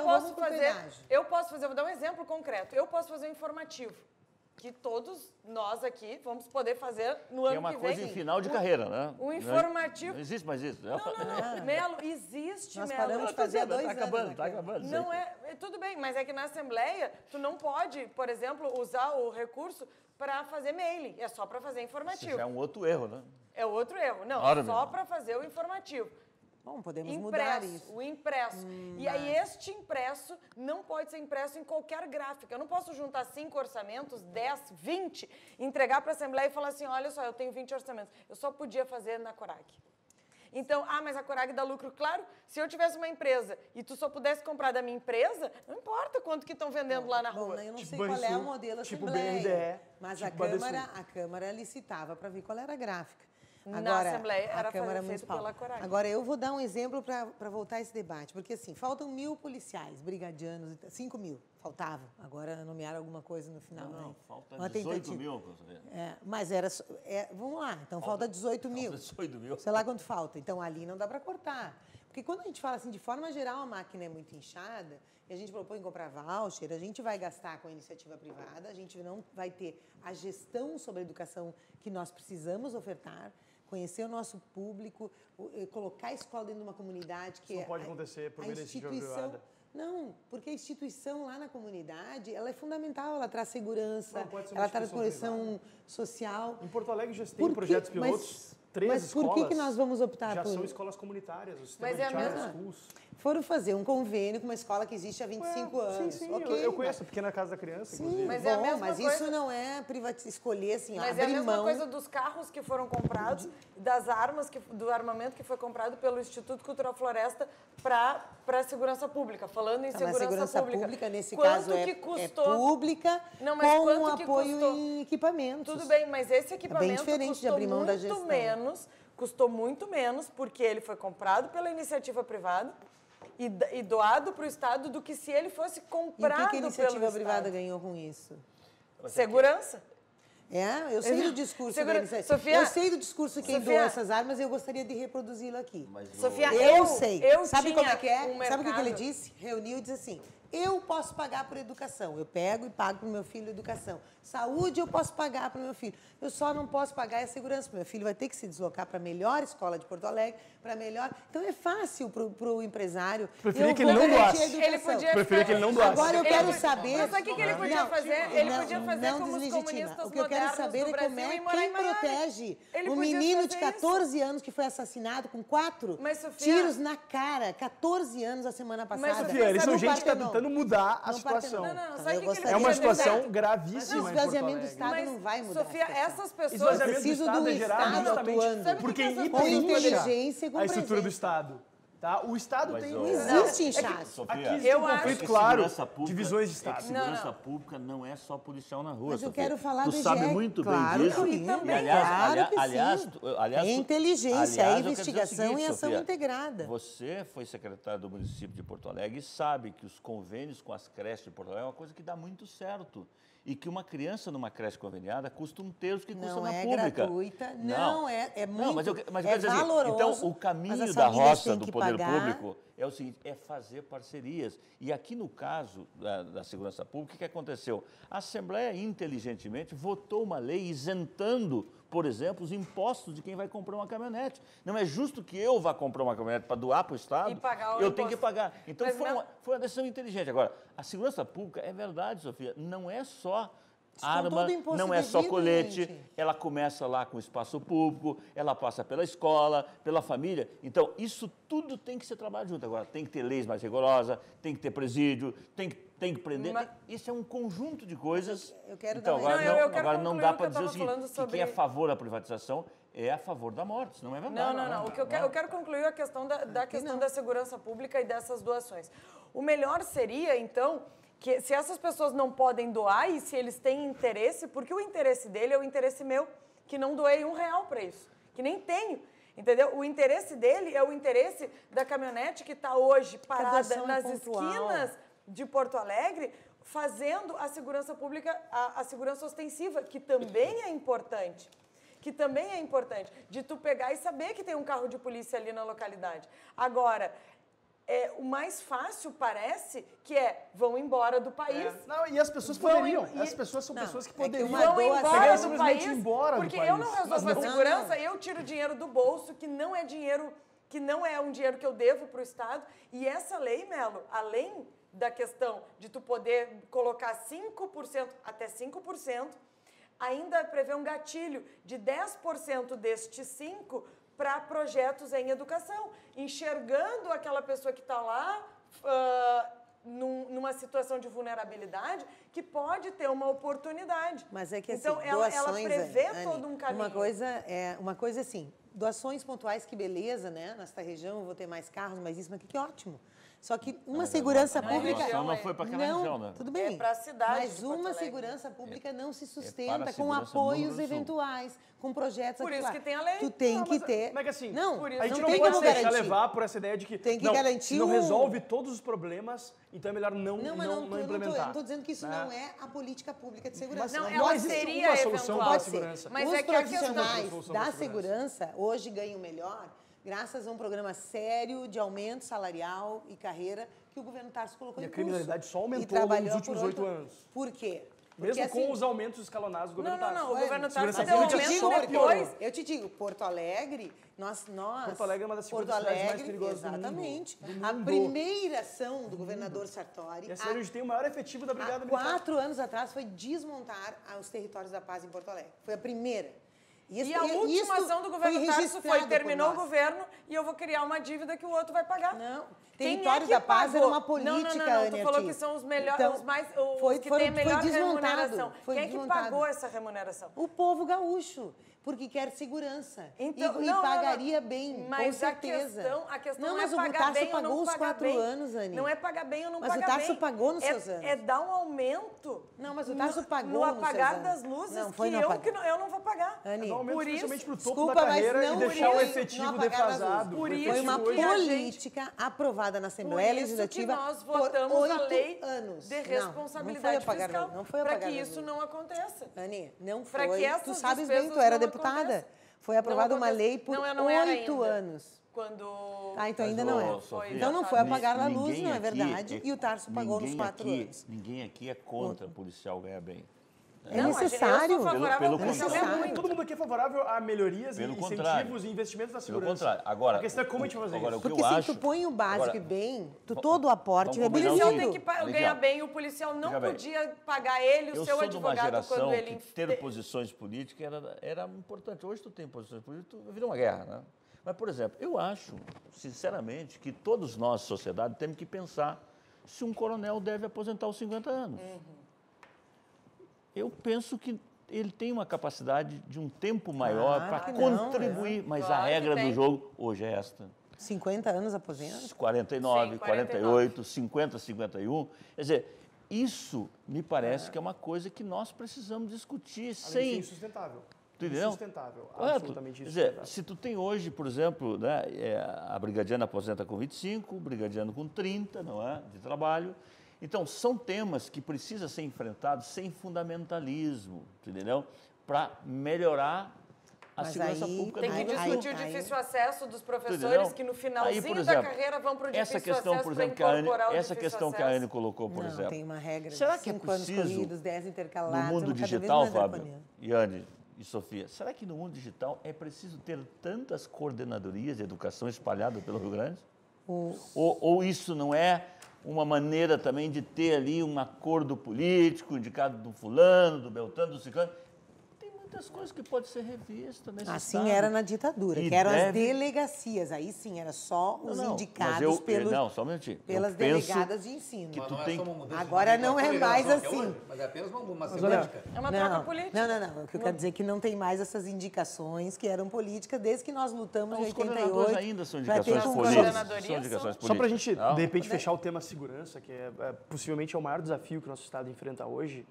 posso fazer, vou dar um exemplo concreto. Eu posso fazer um informativo, que todos nós aqui vamos poder fazer no ano que vem. É uma coisa em final de carreira, né? Um informativo. Não existe mais isso. Não. Melo, existe, Nós Melo. paramos de fazer há 2 anos. Está acabando. Não tudo bem, mas é que na Assembleia tu não pode, por exemplo, usar o recurso para fazer mailing. É só para fazer informativo. Isso já é um outro erro, né? É outro erro. Não, só para fazer o informativo. Bom, podemos mudar isso. O impresso. E aí este impresso não pode ser impresso em qualquer gráfica. Eu não posso juntar 5 orçamentos, 10, 20, entregar para a Assembleia e falar assim, olha só, eu tenho 20 orçamentos. Eu só podia fazer na Corag. Então, mas a Corag dá lucro. Claro, se eu tivesse uma empresa e tu só pudesse comprar da minha empresa, não importa quanto que estão vendendo lá na rua. Eu não sei qual é o modelo Assembleia, mas a Câmara licitava para ver qual era a gráfica. Agora, na Assembleia era Câmara feito Municipal. pela Corag. Agora, eu vou dar um exemplo para voltar a esse debate, porque assim, faltam 1.000 policiais, brigadianos, 5 mil, faltavam. Agora nomearam alguma coisa no final. Não, falta uma 18 tentativa. mil. Mas vamos lá, então falta 18 mil. Falta 18 mil. Sei lá quanto falta. Então, ali não dá para cortar. Porque quando a gente fala assim, de forma geral, a máquina é muito inchada, e a gente propõe comprar voucher, a gente vai gastar com a iniciativa privada, a gente não vai ter a gestão sobre a educação que nós precisamos ofertar, conhecer o nosso público, colocar a escola dentro de uma comunidade que isso não pode acontecer por meio da iniciativa privada. Não, porque a instituição lá na comunidade, ela é fundamental, ela traz segurança, ela traz coesão social. Em Porto Alegre já tem projetos pilotos, 3 escolas. Mas por que nós vamos optar já por... são escolas comunitárias, o sistema Mas é a mesma... schools. Foram fazer um convênio com uma escola que existe há 25 anos. Sim, okay, eu conheço a Pequena Casa da Criança, inclusive. Mas é a mesma mas coisa... isso não é escolher assim, mas abrir é a mesma mão. coisa dos carros que foram comprados, das armas, do armamento que foi comprado pelo Instituto Cultural Floresta para a segurança pública. Falando em segurança pública, nesse quanto caso, que custou? É pública não, mas com quanto apoio custou? em equipamentos. Tudo bem, mas esse equipamento bem diferente de abrir mão da gestão. Custou muito menos, porque ele foi comprado pela iniciativa privada e doado para o Estado do que se ele fosse comprado pelo Estado. E o que a iniciativa privada ganhou com isso? Segurança. Eu sei do discurso deles. Sofia, eu sei do discurso de quem doou essas armas e eu gostaria de reproduzi-lo aqui. Sofia, eu sei. Sabe como é que é? Sabe o que ele disse? Reuniu e disse assim, eu posso pagar por educação. Eu pego e pago para o meu filho educação. Saúde eu posso pagar para o meu filho. Eu só não posso pagar a segurança. Meu filho vai ter que se deslocar para a melhor escola de Porto Alegre, para melhor... Então é fácil para o empresário. Preferia que ele não doasse. Preferia que ele não doasse. Agora eu quero saber... Mas sabe o que ele podia fazer? Ele podia fazer como os comunistas O que eu quero saber é como quem protege o menino de 14 anos que foi assassinado com 4 tiros na cara. 14 anos a semana passada. Mas, Sofia, eles são gente que tentando mudar a Não situação. Não, não, Eu sabe o que gostaria É uma de mudar. situação gravíssima Mas o em Porto esvaziamento do Alegre. Estado Mas, não vai mudar. Sofia, a situação. essas pessoas... Esvaziamento do Preciso Estado do é gerado Estado justamente atuando. Sabe porque por que essas Com impincha inteligência e com a estrutura do presença. Estado. Tá? O Estado Mas, tem... ô, Não Não, existe inchaço. Sofia, aqui existe Eu um acho conflito que claro segurança pública- de visões de é que Estado. segurança pública não é só policial na rua, Mas eu Sofia. quero falar tu do sabe IGEC. muito Claro bem disso. que sim. também, claro que aliás, sim. aliás, É inteligência, aliás, é eu quero dizer o investigação seguinte, e ação Sofia, integrada. Você foi secretário do município de Porto Alegre e sabe que os convênios com as creches de Porto Alegre é uma coisa que dá muito certo. E que uma criança numa creche conveniada custa um terço que custa Não na é pública. gratuita, não, é muito, Não, mas eu é quero dizer assim, valoroso, então, o mas caminho as da famílias roça têm do que poder pagar. público é o seguinte, é fazer parcerias. E aqui no caso da segurança pública, o que aconteceu? A Assembleia, inteligentemente, votou uma lei isentando, por exemplo, os impostos de quem vai comprar uma caminhonete. Não é justo que eu vá comprar uma caminhonete para doar para o Estado, E pagar o eu tenho que imposto. pagar. Então, Mas foi uma decisão inteligente. Agora, a segurança pública, é verdade, Sofia, não é só Com arma, todo o imposto não é só devido, colete, gente. ela começa lá com o espaço público, ela passa pela escola, pela família. Então, isso tudo tem que ser trabalhado junto. Agora, tem que ter leis mais rigorosas, tem que ter presídio, tem que prender. Mas- Isso é um conjunto de coisas. eu quero então, dar uma- agora Não, não, eu quero agora não concluir dá o que para eu dizer o tava seguinte, falando que sobre- quem é a favor da privatização é a favor da morte. Isso não é verdade. Não. Eu quero concluir a questão da questão não. da segurança pública e dessas doações. O melhor seria, então, que se essas pessoas não podem doar e se eles têm interesse, porque o interesse dele é o interesse meu, que não doei R$1 para isso, que nem tenho. Entendeu? O interesse dele é o interesse da caminhonete que está hoje parada doação é nas pontual. esquinas de Porto Alegre, fazendo a segurança pública, a segurança ostensiva, que também é importante. Que também é importante, de tu pegar e saber que tem um carro de polícia ali na localidade. Agora, o mais fácil parece que vão embora do país. Não, e as pessoas Vão poderiam. e- As pessoas são Não, pessoas que é que poderiam. uma Vão doação- embora do simplesmente país, embora do porque país. eu não resolvo Mas a não- segurança, eu tiro dinheiro do bolso, que não é dinheiro, que não é um dinheiro que eu devo para o Estado. E essa lei, Melo, além da questão de tu poder colocar 5%, até 5%, ainda prevê um gatilho de 10% destes 5% para projetos em educação, enxergando aquela pessoa que está lá numa situação de vulnerabilidade que pode ter uma oportunidade. Mas é que assim, então, ela doações, prevê Anne, todo um caminho. uma coisa assim, doações pontuais, que beleza, né? Nesta região eu vou ter mais carros, mais isso, mas que ótimo. Só que uma segurança A pública... doação não foi para aquela região, né? Tudo bem. É pra cidade Mas de Porto uma Alegre. segurança pública não se para a sustenta com segurança no Rio apoios Grande do Sul. eventuais, com projetos Por aqui isso lá. que tem a lei. Tu tem Não, que mas ter... mas é que assim, não, por isso A gente não não tem pode como se deixar garantir. levar por essa ideia de que, Tem que não, garantir se não um- resolve todos os problemas, então é melhor não implementar. Eu não estou dizendo que isso não é a política pública de segurança. Não, Não ela existe seria uma solução eventual. para a Pode ser. segurança. Mas Os é que a questão- profissionais Solução da para a segurança. segurança hoje ganham melhor graças a um programa sério de aumento salarial e carreira que o governo Tarso colocou E em a curso. criminalidade só aumentou E trabalhou nos últimos por 8 anos. Por quê? Mesmo Porque, com assim, os aumentos escalonados do governo Tarso. Não, o governo Segurança Tarso deu pública aumento só depois. Eu te digo, Porto Alegre, nós Porto Alegre é uma das Porto 50 cidades mais Alegre, perigosas do mundo. exatamente. Do A mundo. primeira ação do governador Sartori, E a cidade onde tem o maior efetivo da Brigada há Militar. 4 anos atrás, foi desmontar os territórios da paz em Porto Alegre. Foi a primeira. E a última ação do governo Tarso foi, terminou o governo e eu vou criar uma dívida que o outro vai pagar. Não. Quem Territórios que da Paz pagou? era uma política, Não, tu Anne, falou aqui. que são os melhores, Então, os mais, os foi- que foi- têm foi melhor desmontado, remuneração. foi Quem é que desmontado. pagou essa remuneração? O povo gaúcho, porque quer segurança. Então, e não, pagaria bem, mas com certeza. a questão não, não mas é o pagar Tarso bem ou pagou não os pagar 4 bem. anos, Anne. Não é pagar bem ou não Mas pagar o bem. Tarso pagou nos seus anos. É dar um aumento. Não, mas o Tarso pagou no nos apagar seus das anos. luzes Não, foi que no eu, apagar. eu não vou pagar. Anne, Dá um aumento Por isso, especialmente para o topo desculpa, da mas carreira não e deixar o foi efetivo no apagar das defasado. luzes. Por O isso Foi uma efetivo que a gente- política aprovada na Por Assembleia isso que Legislativa nós por votamos 8 a lei anos. de Não, responsabilidade não foi apagar, fiscal, não foi para apagar que das isso luzes. não aconteça. Anne, não Pra foi. que essas Tu sabes despesas bem, tu era não deputada. aconteçam. Foi aprovada Não uma acontece. lei por Não, eu não era 8 ainda. anos. Quando... Ah, então ainda Mas, não ô, é. Sofia, Então não foi apagar a luz, ninguém não é aqui verdade. E o Tarso pagou nos 4 anos. Ninguém aqui é contra policial ganhar bem. É Não, necessário. Eu sou favorável Pelo ao policial contrário. ganhar muito. Todo mundo aqui é favorável a melhorias, Pelo incentivos contrário. e investimentos na Pelo segurança. contrário. Agora, a questão é como a gente vai fazer agora, isso. o que Porque eu se acho... tu põe o básico Agora, e bem, todo o aporte vamos é combinar O o policial bem-vindo. tem que Olha aqui, ganhar ó. bem, o policial não Veja bem. podia pagar ele, o Eu seu sou de uma advogado, geração quando ele... que ter posições políticas era importante. Hoje tu tem posições políticas, tu vira uma guerra, né? Mas, por exemplo, eu acho, sinceramente, que todos nós, sociedade, temos que pensar se um coronel deve aposentar aos 50 anos. Eu penso que ele tem uma capacidade de um tempo maior para contribuir, mas a regra do jogo hoje é esta. 50 anos aposenta? 49, Sim, 48, 50, 51. Quer dizer, isso me parece que é uma coisa que nós precisamos discutir sem... insustentável. Tu entendeu? Insustentável, Correto. absolutamente Quer dizer, insustentável. se tu tem hoje, por exemplo, né, a brigadiana aposenta com 25, o brigadiano com 30, não é, de trabalho. Então, são temas que precisam ser enfrentados sem fundamentalismo, tu entendeu? Para melhorar a Mas segurança aí pública Tem do que Rio Grande do discutir Sul. o difícil acesso dos professores Entendeu? que no Aí, finalzinho por da exemplo, carreira vão para o difícil essa questão, acesso por para exemplo, que a Anne, incorporar o essa difícil questão que a acesso. Anne colocou, por Não, exemplo. tem uma regra. Será que é 5 anos preciso, corridos, 10 no intercalados. mundo cada vez digital, mais Fábio, draconiano. e Anne e Sofia, será que no mundo digital é preciso ter tantas coordenadorias de educação espalhadas pelo Rio Grande? Ou isso não é uma maneira também de ter ali um acordo político, indicado do fulano, do beltrano, do ciclano? Tem muitas coisas que podem ser revistas nesse Assim estado. era na ditadura, E que eram as deve- delegacias. Aí sim, era só os Não, indicados não, só um minutinho. pelas Eu penso delegadas de ensino. que tu tem... Agora não é mais assim. Mas é apenas uma olha, semântica. É uma troca política. Não. O que eu quero dizer é que não tem mais essas indicações que eram políticas desde que nós lutamos Os em coordenadores 88. ainda são pra ter indicações um políticas. coordenadorias São indicações políticas. Só para a gente, Não? de repente, fechar o tema segurança, que possivelmente é o maior desafio que o nosso Estado enfrenta hoje,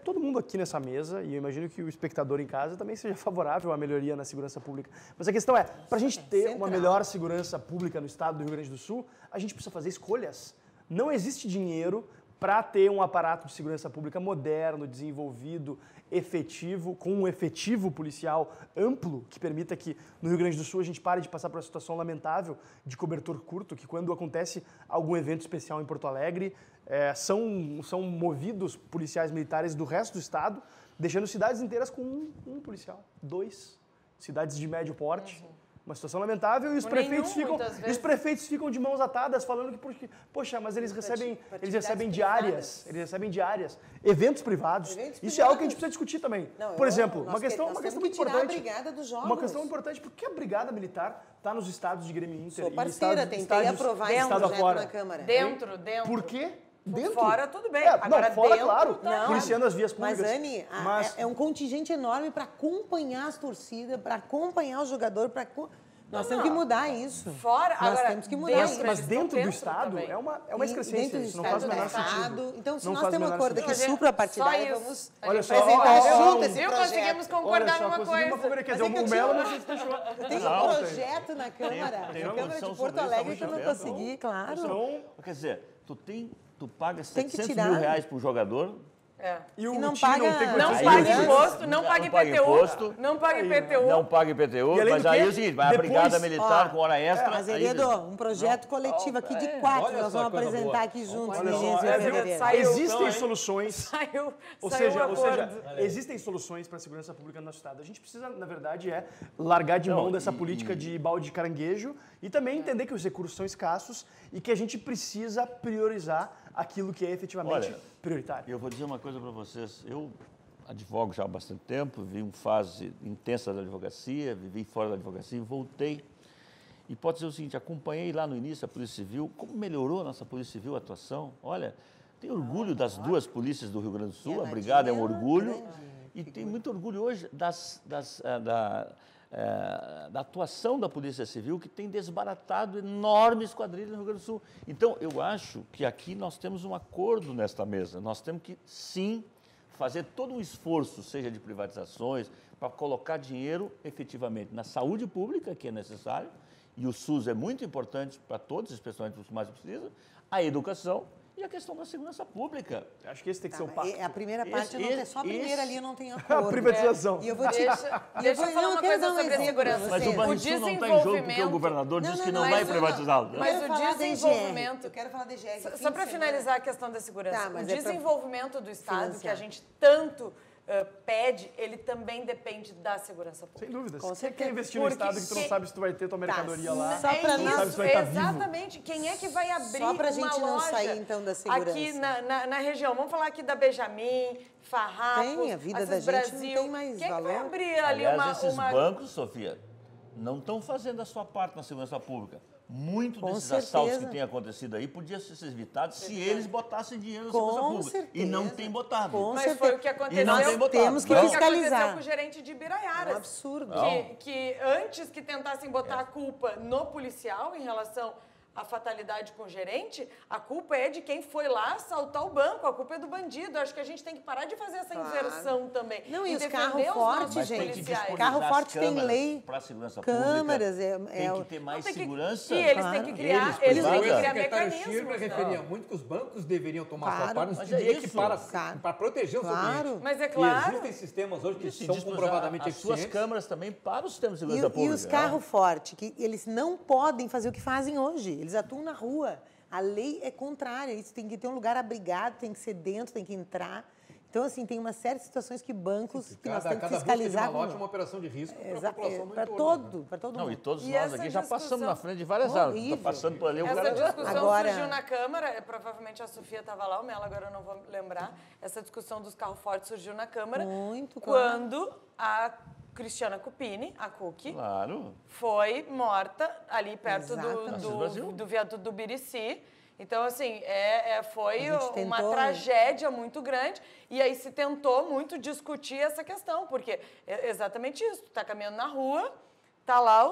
todo mundo aqui nessa mesa, e eu imagino que o espectador em casa também seja favorável à melhoria na segurança pública. Mas a questão é, para a gente ter uma melhor segurança pública no Estado do Rio Grande do Sul, a gente precisa fazer escolhas. Não existe dinheiro para ter um aparato de segurança pública moderno, desenvolvido, efetivo, com um efetivo policial amplo, que permita que no Rio Grande do Sul a gente pare de passar por uma situação lamentável de cobertor curto, que quando acontece algum evento especial em Porto Alegre, são movidos policiais militares do resto do estado, deixando cidades inteiras com um policial, 2, cidades de médio porte. Uma situação lamentável e os prefeitos ficam de mãos atadas falando que, poxa, mas eles recebem diárias, eventos privados. Isso é algo que a gente precisa discutir também. Por exemplo, uma questão muito importante. A brigada dos jogos. Uma questão importante, por que a Brigada Militar está nos estados de Grêmio Inter? Sou parceira, tentei aprovar esse projeto na Câmara. Dentro. Por quê? Dentro? Fora, tudo bem. Agora, fora, dentro, claro, tá. policiando as vias Mas, públicas. Anne, é um contingente enorme para acompanhar as torcidas, para acompanhar o jogador, nós temos que mudar isso. Fora, nós agora, temos que mudar isso. Mas eles dentro estão do Estado também. é uma E excrescência, dentro do isso não faz o Estado menor é errado. sentido. Então, se Não nós faz o temos um menor acordo aqui sentido. suprapartidário, Só vamos isso. Olha só, apresentar junto esse Viu? projeto. Conseguimos concordar numa conseguimos coisa. quer dizer, Mas é que o Melo não se deixou. Tem Não, um projeto na Câmara, tem na uma Câmara moção de Porto sobre isso há Alegre, muito que eu não tempo. consegui, claro. Então, Quer dizer, tu paga Tem que 700 tirar. mil reais para um jogador, e o E não time paga- não tem Não condições paga de- imposto, não paga Não paga IPTU, imposto. não paga IPTU. não paga IPTU, E além mas do aí quê? é o seguinte, vai a Depois- Brigada Militar Ó, com hora extra. Mas, aí- Heredo, um projeto coletivo aqui de 4, Olha nós só vamos que coisa apresentar boa. aqui juntos Olha no só, início de fevereiro. Saiu. existem soluções. Saiu Ou um seja, acordo. existem soluções para a segurança pública no nosso estado. A gente precisa, na verdade, largar de mão dessa política de balde de caranguejo e também entender que os recursos são escassos e que a gente precisa priorizar aquilo que é efetivamente Olha, prioritário. Eu vou dizer uma coisa para vocês. Eu advogo já há bastante tempo, vivi uma fase intensa da advocacia, vivi fora da advocacia e voltei. E pode dizer o seguinte, acompanhei lá no início a Polícia Civil, como melhorou a nossa Polícia Civil, a atuação. Olha, tenho orgulho das duas polícias do Rio Grande do Sul, a Brigada é um orgulho. E tenho muito orgulho hoje da atuação da Polícia Civil, que tem desbaratado enormes quadrilhas no Rio Grande do Sul. Então, eu acho que aqui nós temos um acordo nesta mesa. Nós temos que, sim, fazer todo um esforço, seja de privatizações, para colocar dinheiro efetivamente na saúde pública, que é necessário, e o SUS é muito importante para todos, especialmente para os que mais precisam, a educação e a questão da segurança pública. Acho que esse tem que ser o Tá, pacto. a primeira parte, eu não tenho, só a primeira esse- ali eu não tenho A acordo. privatização. E eu vou te... Deixa eu falar uma coisa sobre a segurança. Mas o O Banrisul não está em jogo porque o desenvolvimento- governador Não, disse não, que não não, vai mas- privatizá-lo. Mas Eu o quero falar da desenvolvimento... Eu quero falar da EGR. Só para finalizar a questão da segurança, Tá, mas o é pra desenvolvimento do Estado, financiar. que a gente tanto pede, ele também depende da segurança pública. Sem dúvida. Com Você quer certeza. investir no Porque Estado que tu não quem- sabe se tu vai ter tua mercadoria lá. Só pra É não isso, sabe se vai estar vivo. exatamente. Quem é que vai abrir Só pra uma gente não loja sair, então, da segurança. aqui na região? Vamos falar aqui da Benjamin, Farrapos, Tem, a vida Assis da gente não Brasil. tem mais Quem é que vai valor? abrir ali Aliás, esses uma... bancos, Sofia, não estão fazendo a sua parte na segurança pública. muito Com desses assaltos certeza. que tem acontecido aí podia ser evitado se eles botassem dinheiro na Com segurança pública. certeza. E não tem botado. Com Mas certeza. foi o que aconteceu. E não tem botado. Temos que Foi o que fiscalizar. aconteceu com o gerente de Ibiraiaras. É um absurdo. Que antes que tentassem botar a culpa no policial em relação à fatalidade com o gerente, a culpa é de quem foi lá assaltar o banco, a culpa é do bandido. Acho que a gente tem que parar de fazer essa inversão também. Não, e os defender carros os fortes, nossos Mas tem que gente. policiais. Carro disponibilizar forte as tem câmeras lei. para a segurança Câmeras, pública. é Tem que ter mais Tem que- segurança. E eles Claro. têm que criar, Eles, eles têm que privada. criar O secretário mecanismos. Schirmer referia muito que os bancos deveriam tomar Claro. sua parte no Mas sentido é de que isso. Claro. para proteger o seu Claro. cliente. Mas é E claro. existem sistemas hoje que Isso, são disponibilizar comprovadamente as suas eficientes. câmeras também para o sistema de E, segurança e pública. os carros fortes, que eles não podem fazer o que fazem hoje. Eles atuam na rua. A lei é contrária. Isso tem que ter um lugar abrigado, tem que ser dentro, tem que entrar. Então, assim, tem uma série de situações que bancos que nós temos que Cada busca de fiscalizar. malote é uma operação de risco para a população no Para entorno. para todo Não, mundo. e todos E nós essa aqui já passamos discussão- na frente de várias áreas. Horrível. Estou passando por ali, o Essa cara... discussão Agora- surgiu na Câmara, provavelmente a Sofia estava lá, o Melo agora eu não vou lembrar. Essa discussão dos carros fortes surgiu na Câmara Muito, claro. quando a Cristiana Cupini, a Cookie, Claro. foi morta ali perto Exatamente. do viaduto do Birici. Então, assim, foi A gente uma tentou, tragédia muito grande. E aí se tentou muito discutir essa questão, porque é exatamente isso. Tu tá caminhando na rua, tá lá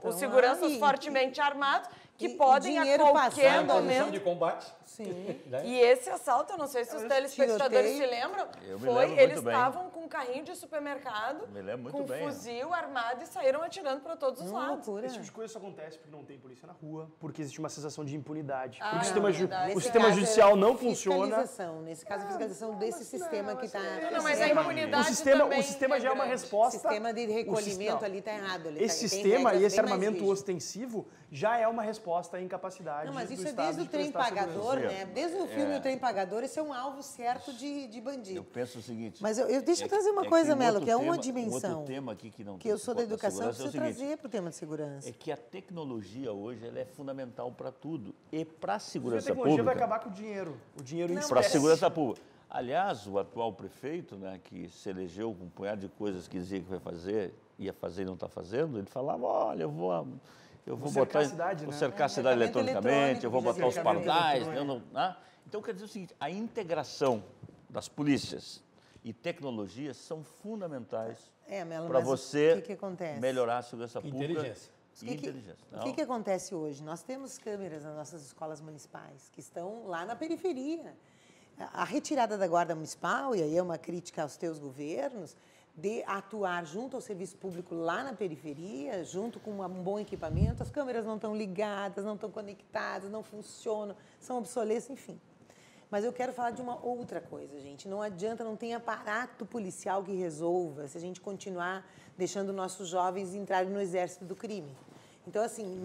os seguranças aí, fortemente armados, que e podem a dinheiro qualquer passando, Posição momento... de combate. Sim. E esse assalto, eu não sei se os telespectadores tiroteio. se lembram, Eu me foi, lembro muito eles bem. estavam com um carrinho de supermercado, Me lembro muito com bem, um fuzil armado e saíram atirando para todos os Uma lados. loucura. Esse tipo de coisa só acontece porque não tem polícia na rua, porque existe uma sensação de impunidade. Ah, Porque não, verdade. o Nesse sistema caso, judicial é não funciona. fiscalização. Nesse caso, a fiscalização desse sistema que está... Não, mas a impunidade O sistema também já é uma grande. O resposta. sistema de recolhimento não. ali está errado. Ele Esse tem sistema regras e esse bem mais armamento rígidas. ostensivo já é uma resposta à incapacidade Não, mas do isso é Estado desde o de trem prestar pagador, segurança. né? Desde o filme O Trem Pagador, esse é um alvo certo de bandido. Eu penso o seguinte... Mas deixa eu trazer uma que coisa, um Melo, outro que é uma tema- dimensão. Um outro tema aqui que não Que eu se sou da bota educação, eu segurança é o preciso seguinte, trazer para o tema de segurança. é que a tecnologia hoje ela é fundamental para tudo. E para a A segurança tecnologia vai pública... acabar com o dinheiro. O dinheiro em Para a espécie. segurança pública. Aliás, o atual prefeito, né, que se elegeu com um punhado de coisas que dizia que vai fazer, ia fazer e não está fazendo, ele falava, olha, eu vou cercar botar, a cidade, vou né? cercar a cidade Cercamento eletronicamente, eu vou eletrônico, botar os cercamento pardais. eletrônico. Então, quer dizer o seguinte, a integração das polícias e tecnologias são fundamentais Melo, para mas você o que acontece? melhorar a segurança pública Inteligência. e inteligência. O que acontece hoje? Nós temos câmeras nas nossas escolas municipais que estão lá na periferia. A retirada da guarda municipal, e aí é uma crítica aos teus governos, de atuar junto ao serviço público lá na periferia, junto com um bom equipamento, as câmeras não estão ligadas, não estão conectadas, não funcionam, são obsoletas, enfim. Mas eu quero falar de uma outra coisa, gente. Não adianta, não tem aparato policial que resolva se a gente continuar deixando nossos jovens entrarem no exército do crime. Então, assim,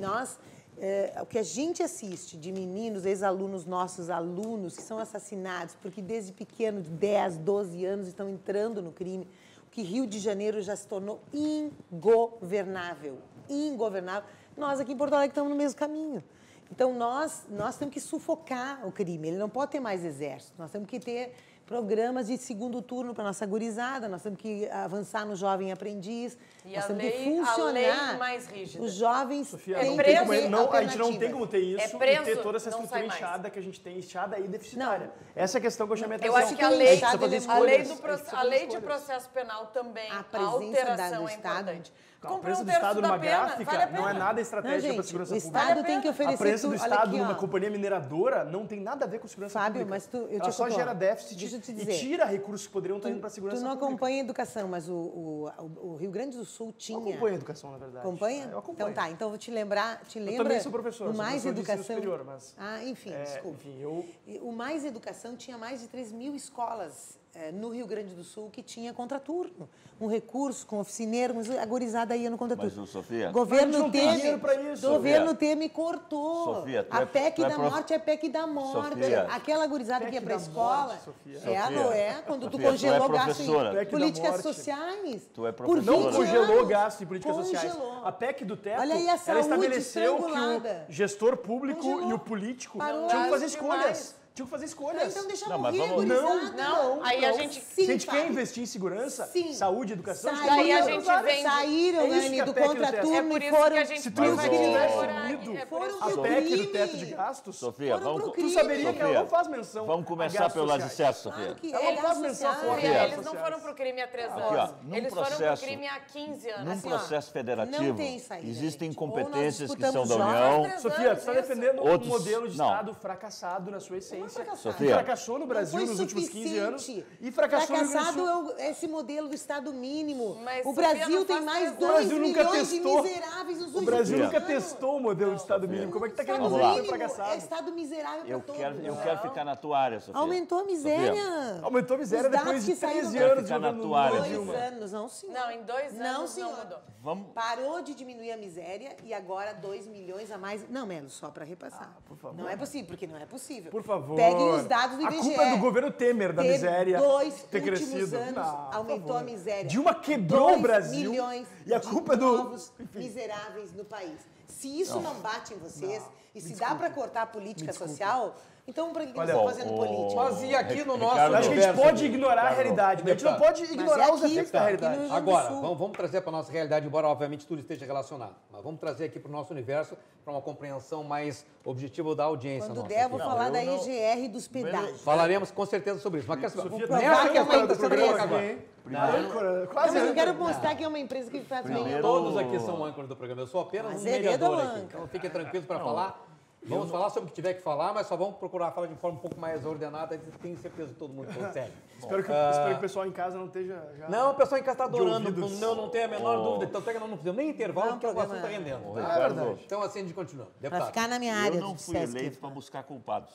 o que a gente assiste de meninos, ex-alunos, nossos alunos, que são assassinados porque desde pequeno, de 10, 12 anos, estão entrando no crime, que Rio de Janeiro já se tornou ingovernável. Ingovernável. Nós aqui em Porto Alegre estamos no mesmo caminho. Então, nós temos que sufocar o crime. Ele não pode ter mais exército. Nós temos que ter programas de segundo turno para a nossa gurizada. Nós temos que avançar no jovem aprendiz. E nós a temos lei- que funcionar. a lei mais rígida. Os jovens Sofia, têm não que tem ter como, a gente não alternativas. tem como ter isso preso, e ter toda essa não estrutura sai mais. inchada que a gente tem, inchada e deficitária. Essa é a questão que eu chamei a Eu atenção. acho que a Tem lei, inchada, precisa fazer a lei, escolhas. a lei de processo penal também, A a presença alteração do é Estado. importante. A Cumprir presença um do terço Estado da numa pena, gráfica vale a não é pena. nada estratégica Não, para a gente, segurança o pública. Estado Vale a tem que pena. oferecer A presença do olha Estado aqui, ó. numa companhia mineradora não tem nada a ver com segurança Fábio, pública. mas eu te Ela só conto, gera ó, déficit deixa eu te e dizer. tira recursos que poderiam estar indo para a segurança Tu não pública. acompanha a educação, mas o Rio Grande do Sul Eu tinha... acompanho a educação, na verdade. Acompanha? Eu acompanho. Então tá, então eu vou te lembrar... Eu também sou professor, o sou Mais professor de ensino Educação... superior, mas... Ah, enfim, desculpa. Enfim, eu... O Mais Educação tinha mais de 3.000 escolas no Rio Grande do Sul que tinha contraturno. Um recurso com oficineiro, mas a gurizada ia no contraturno. Mas, Sofia... Governo Mas a gente não tem dinheiro pra isso. Governo Sofia. Temer cortou. Sofia, tu a é- PEC tu é da prof- morte é PEC da morte. Sofia. Aquela gurizada que ia PEC pra da escola. morte, Sofia. Não é? Quando tu Sofia, tu é congelou gasto professora. em PEC da políticas morte. sociais. Tu é Por professora. 20 Não congelou anos. gasto em políticas sociais. Congelou. A PEC do teto, Olha aí a ela saúde estabeleceu que estrangulada. o gestor público Congelou. e o político Parou. tinham que fazer Demais. escolhas. Tinha que fazer escolhas. Então deixa Não, mas morrer, vamos- gurizada. Não, aí a não. gente- Se a Sim, gente quer Fábio. investir em segurança, Sim. saúde, educação, Daí a gente vende- Saíram, É isso que Anne, a do PEC do contraturno teto. É por e isso foram... que a gente se tu Mas, não ó, tivesse Foram unido é por isso a que- PEC do crime. teto de gastos, Sofia, Foram pro vamos, crime. tu saberia que ela Sofia, não faz menção vamos a começar gastos pelo lado sociais. de certo, Sofia. Claro que Ela é, não faz gastos menção sociais. fora. Sofia, Sofia. eles não foram pro crime há 3 anos. Aqui, ó, num Eles foram processo- pro crime há 15 anos. Num Assim, ó, processo federativo, não tem saída, existem gente. Ou nós competências que disputamos são da jogos, União. 3 Sofia, tu anos está isso. defendendo Outros- um modelo de não. Estado fracassado na sua essência. fracassado. Sofia. Fracassou no Brasil Não foi nos últimos 15 anos suficiente. e fracassou no Rio Grande do Sul. Fracassado é esse modelo do Estado mínimo. Mas, o Sofia, Brasil não tem faz mais tempo. 2 O Brasil nunca milhões testou. de miseráveis nos O Brasil últimos nunca anos. testou o modelo de Estado mínimo. Como é que tá querendo Estado dizer que Vamos foi lá. mínimo fracassado? é Estado miserável Eu para quero, todos. eu quero ficar na tua área, Sofia. Aumentou a Sofia, miséria. Aumentou a miséria Os dados depois de que saíram 13 da- anos de Ficar na governo tua área, Lula e 2 Dilma. anos, não senhor. Não, em 2 anos Não, não senhor. mudou. Vamos, Parou de diminuir a miséria e agora 2 milhões a mais. Não, Melo, só para repassar. por favor. Não é possível, porque não é possível. Por favor. Peguem os dados do A IBGE. culpa é do governo Temer da Teve miséria 2 ter últimos crescido. anos, Não, por aumentou favor. a miséria. Dilma quebrou o 2 Brasil. milhões E a de culpa é do- novos miseráveis no país. Se isso não bate em vocês e se dá para cortar a política social, então para que vocês estão fazendo política? Mas e aqui no nosso Ricardo, Eu acho que a gente universo, pode ignorar a realidade, mas a gente não Deputado. pode ignorar é os aqui, efeitos da tá. realidade. Aqui no- Rio Grande Agora, do Sul. vamos trazer para a nossa realidade, embora obviamente tudo esteja relacionado. Mas vamos trazer aqui para o nosso universo, para uma compreensão mais objetiva da audiência Quando nossa. der, eu vou aqui. falar eu da não- EGR dos pedágios. Falaremos com certeza sobre isso. Mas quer saber? Sofia, provar Nessa que é uma questão da empresa. empresa agora. Primeiro, quase Mas eu quero mostrar que é uma empresa que faz bem. Primeiro- Todos aqui são âncoras do programa. Eu sou apenas Mas um Heredo é mediador o aqui. âncora. Então fiquem tranquilos para falar. Vamos falar sobre o que tiver que falar, mas só vamos procurar falar de forma um pouco mais ordenada. Tenho certeza que todo mundo consegue. Espero que o pessoal em casa não esteja já... Não, o pessoal em casa está adorando. ouvidos. Não tem a menor dúvida. Então pega, não fizemos nem intervalo, Não, porque o programa- assunto está rendendo. Ô, Tá? Ricardo, Então assim a gente continua. Para Deputado. ficar na minha área. eu não do fui SESC. eleito para buscar culpados.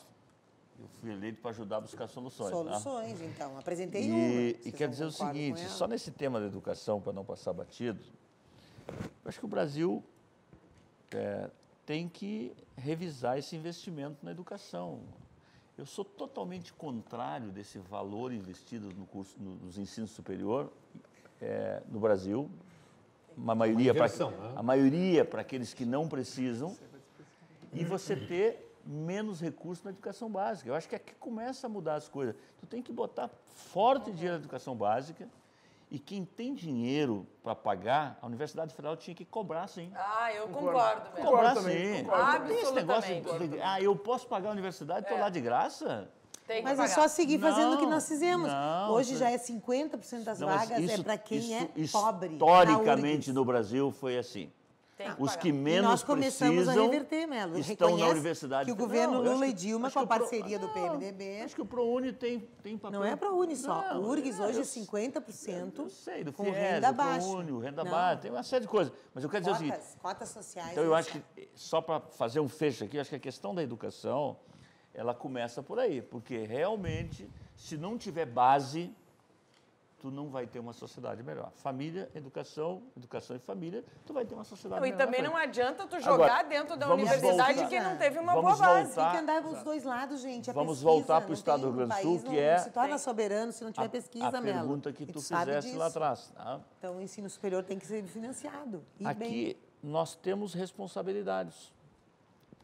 Eu fui eleito para ajudar a buscar soluções. Tá? Soluções, então. Apresentei uma. E Vocês quer não dizer o concordam com seguinte, ela? só nesse tema da educação, para não passar batido, eu acho que o Brasil tem que revisar esse investimento na educação. Eu sou totalmente contrário desse valor investido no curso, nos ensinos superior no Brasil. A maioria para aqueles que não precisam e você ter menos recursos na educação básica. Eu acho que aqui começa a mudar as coisas. Tu tem que botar forte dinheiro na educação básica e quem tem dinheiro para pagar, a Universidade Federal tinha que cobrar sim. Ah, eu concordo mesmo. Cobrar também, sim. concordo Não tem esse negócio Absolutamente. eu posso pagar a universidade, estou lá de graça? Tem que Mas é pagar. só seguir fazendo o que Não, nós fizemos. não, Hoje isso- já é 50% das Não, mas vagas é para quem é isso pobre. na Historicamente URGS. no Brasil foi assim. Tem que Os pagar. que menos nós começamos precisam a reverter, Melo. estão na Reconhece universidade. que o governo Não, eu Lula acho e que- Dilma, acho com a que o Pro- parceria do Não, PMDB... Acho que o ProUni tem papel. Não é para a Uni só. Não, o URGS hoje é eu 50% Eu sei, do com FIES, renda do baixa. ProUni, o renda Não. baixa, tem uma série de coisas. Mas eu quero dizer o seguinte, Cotas sociais. então eu né? acho que, só para fazer um fecho aqui, acho que a questão da educação, ela começa por aí, porque realmente, se não tiver base, tu não vai ter uma sociedade melhor. Família, educação e família, tu vai ter uma sociedade Não, e melhor. também na não frente. adianta tu jogar Agora, dentro da vamos universidade voltar- que não teve uma vamos boa base. voltar- Tem que andar os dois lados, gente. A Vamos pesquisa, voltar para o não estado tem- do Rio Grande do país Sul, não que é se torna soberano se não tiver pesquisa, a Melo. pergunta que E tu sabe fizeste lá disso. atrás. Tá? Então, o ensino superior tem que ser financiado. E Aqui bem. nós temos responsabilidades.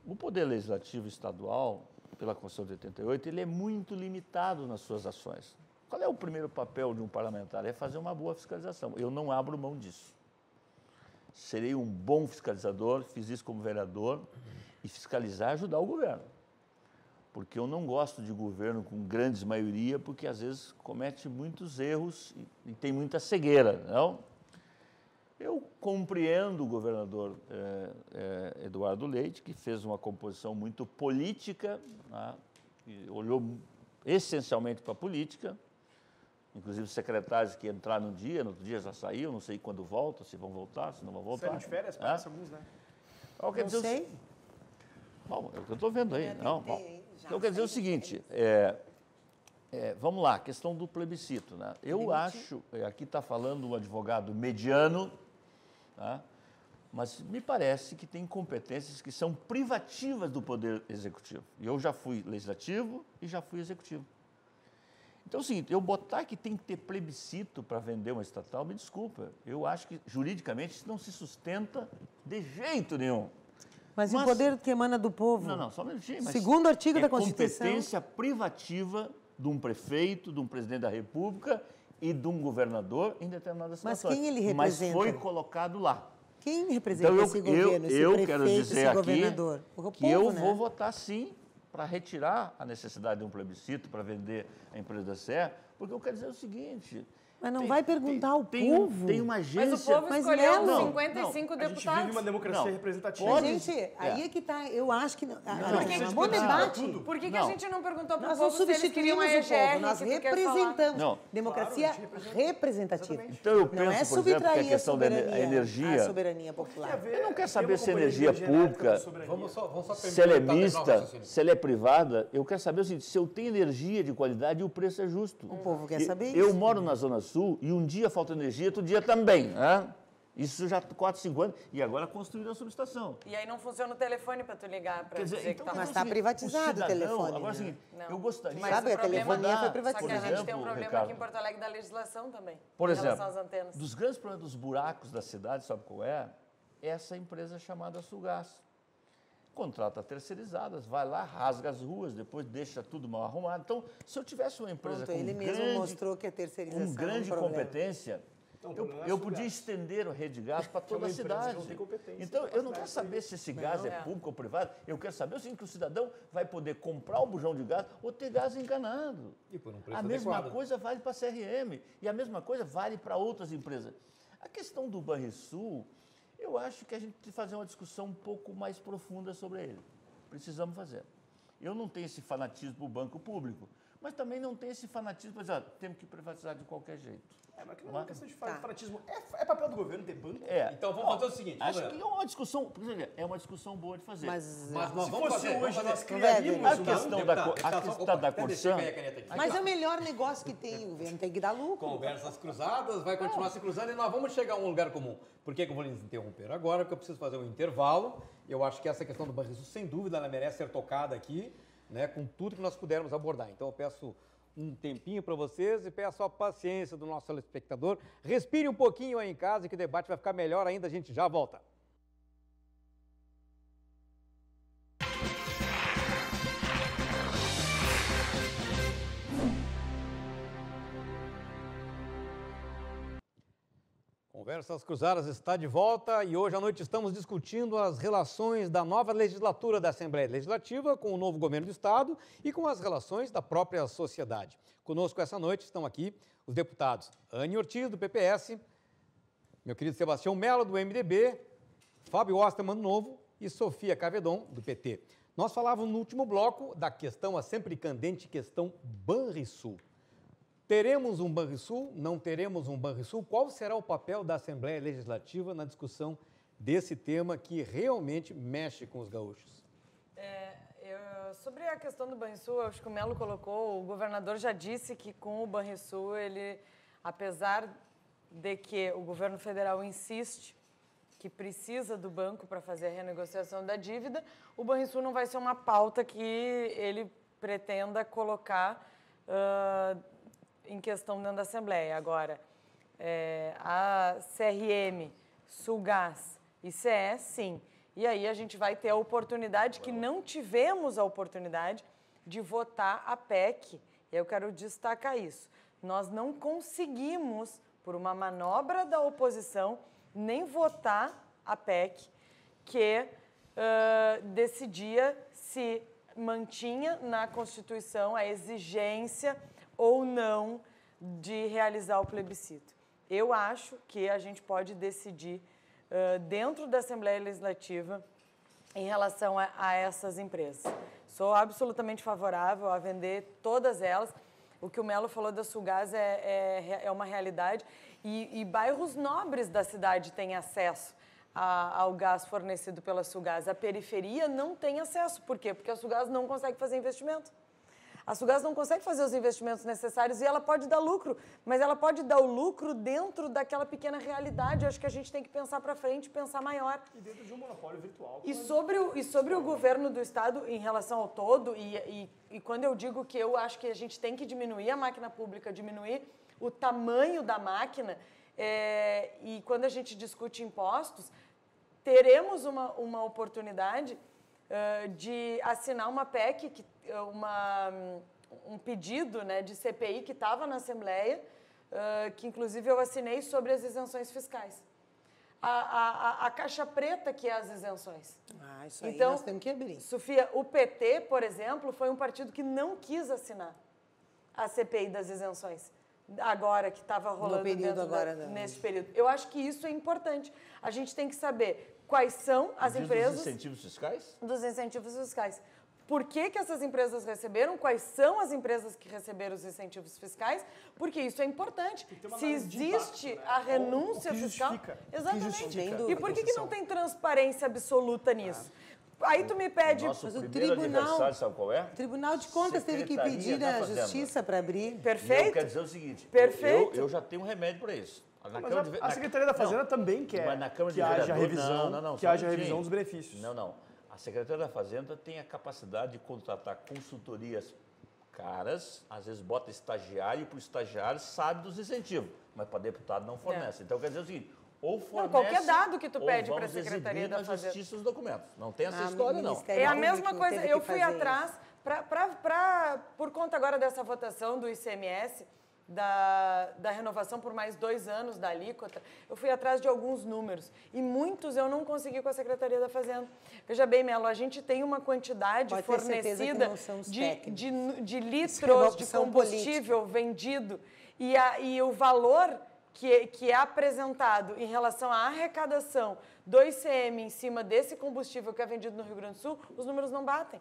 O Poder Legislativo Estadual, pela Constituição de 88, ele é muito limitado nas suas ações. Qual é o primeiro papel de um parlamentar? É fazer uma boa fiscalização. Eu não abro mão disso. Serei um bom fiscalizador, fiz isso como vereador, e fiscalizar e ajudar o governo. Porque eu não gosto de governo com grandes maioria, porque às vezes comete muitos erros e tem muita cegueira, não? Eu compreendo o governador Eduardo Leite, que fez uma composição muito política, né, e olhou essencialmente para a política, inclusive os secretários que entraram no outro dia já saíram, não sei quando voltam, se vão voltar, se não vão voltar. Saíram de férias, parece alguns, né? Então, quer Não dizer o sei. Bom, é o que eu estou vendo aí. Não, bom. tentei, já Então, quer dizer o saí de seguinte, vamos lá, questão do plebiscito. Né? Eu acho, aqui está falando um advogado mediano, tá? Mas me parece que tem competências que são privativas do Poder Executivo. E eu já fui legislativo e já fui executivo. Então é o seguinte, eu botar que tem que ter plebiscito para vender uma estatal, me desculpa, eu acho que juridicamente isso não se sustenta de jeito nenhum. Mas o poder que emana do povo? Não, só um minutinho. Mas segundo artigo da Constituição... É competência privativa de um prefeito, de um presidente da República e de um governador em determinadas situações. Mas quem ele representa? Mas foi colocado lá. Quem representa Então, esse governo, esse prefeito, quero dizer esse aqui governador? O que povo, eu né? vou votar sim para retirar a necessidade de um plebiscito para vender a empresa da Serra, porque eu quero dizer o seguinte... Mas não vai perguntar ao povo? Tem uma agência... Mas o povo Mas escolheu não, 55 A gente deputados. vive uma democracia representativa. Pode. Gente, aí é que tá. Eu acho que... Não, é um bom debate. Por que a Não. gente não perguntou para o Nós não povo se eles queriam substituímos a o EGR? povo, nós que tu quer falar? representamos. Não. Democracia representativa. Então eu penso, não é por exemplo, subtrair que a questão da energia... a soberania popular. Eu não quero saber se a energia pública, Vamos só se ela é terminar o mista, raciocínio. se ela é privada, eu quero saber o seguinte, se eu tenho energia de qualidade e o preço é justo. O povo quer saber isso. Eu moro na Zona Sul e um dia falta energia, outro dia também. Né? Isso já há 4, 5 anos e agora construíram a subestação. E aí não funciona o telefone para tu ligar para Quer dizer, dizer então, que tá Mas é o tá seguinte, privatizado o cidadão, telefone, Agora, né? assim, Não. eu gostaria... Mas Sabe, o a problema telefonia da- foi Só privatizada. que a gente tem um Por problema exemplo, aqui em Porto Alegre da legislação também. Por em exemplo, relação às antenas. dos grandes problemas dos buracos da cidade, sabe qual é? Essa empresa chamada Sulgás. Contrata terceirizadas, vai lá, rasga as ruas, depois deixa tudo mal arrumado. Então, se eu tivesse uma empresa Pronto, com ele mesmo grande, mostrou que a terceirização com grande é um problema. competência, Então, o problema é a eu Sulgás. podia estender a rede de gás para toda uma a empresa que cidade. não tem competência, Então, eu não quero saber se esse gás é público ou privado, eu quero saber o seguinte, que o cidadão vai poder comprar o bujão de gás ou ter gás enganado. E por um preço A mesma adequado. coisa vale para a CRM e a mesma coisa vale para outras empresas. A questão do Banrisul, eu acho que a gente tem que fazer uma discussão um pouco mais profunda sobre ele. Precisamos fazer. Eu não tenho esse fanatismo para o banco público, mas também não tenho esse fanatismo para dizer, temos que privatizar de qualquer jeito. Mas que não é uma questão de fanatismo. É papel do governo ter banco? Então vamos fazer o seguinte. Acho vamos que ver. é uma discussão, é uma discussão boa de fazer. Mas Mas nós Se vamos fosse fazer, hoje, vamos nós fazer. criaríamos A um questão da Deputado, a deputado, questão opa, da até deixei Corsã, cair a caneta aqui. Mas é o melhor negócio que tem. O governo tem que dar lucro. Conversas cruzadas, vai continuar se cruzando e nós vamos chegar a um lugar comum. Por que eu vou lhes interromper agora? Porque eu preciso fazer um intervalo. Eu acho que essa questão do Banrisul, sem dúvida, ela merece ser tocada aqui, né, com tudo que nós pudermos abordar. Então eu peço um tempinho para vocês e peço a paciência do nosso telespectador. Respire um pouquinho aí em casa que o debate vai ficar melhor ainda, a gente já volta. Conversas Cruzadas está de volta e hoje à noite estamos discutindo as relações da nova legislatura da Assembleia Legislativa com o novo governo do Estado e com as relações da própria sociedade. Conosco essa noite estão aqui os deputados Anny Ortiz, do PPS, meu querido Sebastião Mello, do MDB, Fábio Osterman, do Novo, e Sofia Cavedon, do PT. Nós falávamos no último bloco da questão, a sempre candente questão Banrisul. Teremos um Banrisul? Não teremos um Banrisul? Qual será o papel da Assembleia Legislativa na discussão desse tema que realmente mexe com os gaúchos? Sobre a questão do Banrisul, acho que o Mello colocou, o governador já disse que com o Banrisul, ele, apesar de que o governo federal insiste que precisa do banco para fazer a renegociação da dívida, o Banrisul não vai ser uma pauta que ele pretenda colocar em questão dentro da Assembleia. Agora, a CRM, Sulgás e CE, sim. E aí a gente vai ter a oportunidade, que não tivemos a oportunidade, de votar a PEC. Eu quero destacar isso. Nós não conseguimos, por uma manobra da oposição, nem votar a PEC que decidia se mantinha na Constituição a exigência ou não de realizar o plebiscito. Eu acho que a gente pode decidir dentro da Assembleia Legislativa em relação a essas empresas. Sou absolutamente favorável a vender todas elas. O que o Mello falou da Sulgás é uma realidade e bairros nobres da cidade têm acesso ao gás fornecido pela Sulgás. A periferia não tem acesso. Por quê? Porque a Sulgás não consegue fazer investimento. A Sulgás não consegue fazer os investimentos necessários e ela pode dar lucro, mas ela pode dar o lucro dentro daquela pequena realidade. Eu acho que a gente tem que pensar para frente, pensar maior. E dentro de um monopólio virtual. E sobre o governo do Estado, em relação ao todo, e quando eu digo que eu acho que a gente tem que diminuir a máquina pública, diminuir o tamanho da máquina, e quando a gente discute impostos, teremos uma oportunidade de assinar uma PEC, um pedido, né, de CPI que estava na Assembleia, que inclusive eu assinei, sobre as isenções fiscais. A caixa preta que é as isenções. Isso aí então, nós temos que abrir. Sofia, o PT, por exemplo, foi um partido que não quis assinar a CPI das isenções, agora que estava rolando nesse período. Eu acho que isso é importante. A gente tem que saber quais são as empresas... Dos incentivos fiscais? Dos incentivos fiscais. Por que essas empresas receberam? Quais são as empresas que receberam os incentivos fiscais? Porque isso é importante. Se existe impacto, né? A renúncia fiscal... Justifica. Exatamente. E por que não tem transparência absoluta nisso? Aí tu me pede... Nosso primeiro adversário, sabe qual é? O Tribunal de Contas teve que pedir a Justiça para abrir. Perfeito. E eu quero dizer o seguinte, perfeito. Eu já tenho um remédio para isso. A Secretaria da Fazenda também quer que haja revisão, que haja revisão dos benefícios. Não. A Secretaria da Fazenda tem a capacidade de contratar consultorias caras, às vezes bota estagiário, e para o estagiário sabe dos incentivos, mas para deputado não fornece. Então, quer dizer o seguinte, ou fornece... qualquer dado que tu pede para a Secretaria da Fazenda. Justiça os documentos. Não tem essa história, não. É a mesma coisa, eu fui atrás, por conta agora dessa votação do ICMS, da renovação por mais 2 anos da alíquota, eu fui atrás de alguns números e muitos eu não consegui com a Secretaria da Fazenda. Veja bem, Melo, a gente tem uma quantidade fornecida de litros de combustível vendido e o valor que é apresentado em relação à arrecadação do ICM em cima desse combustível que é vendido no Rio Grande do Sul, os números não batem.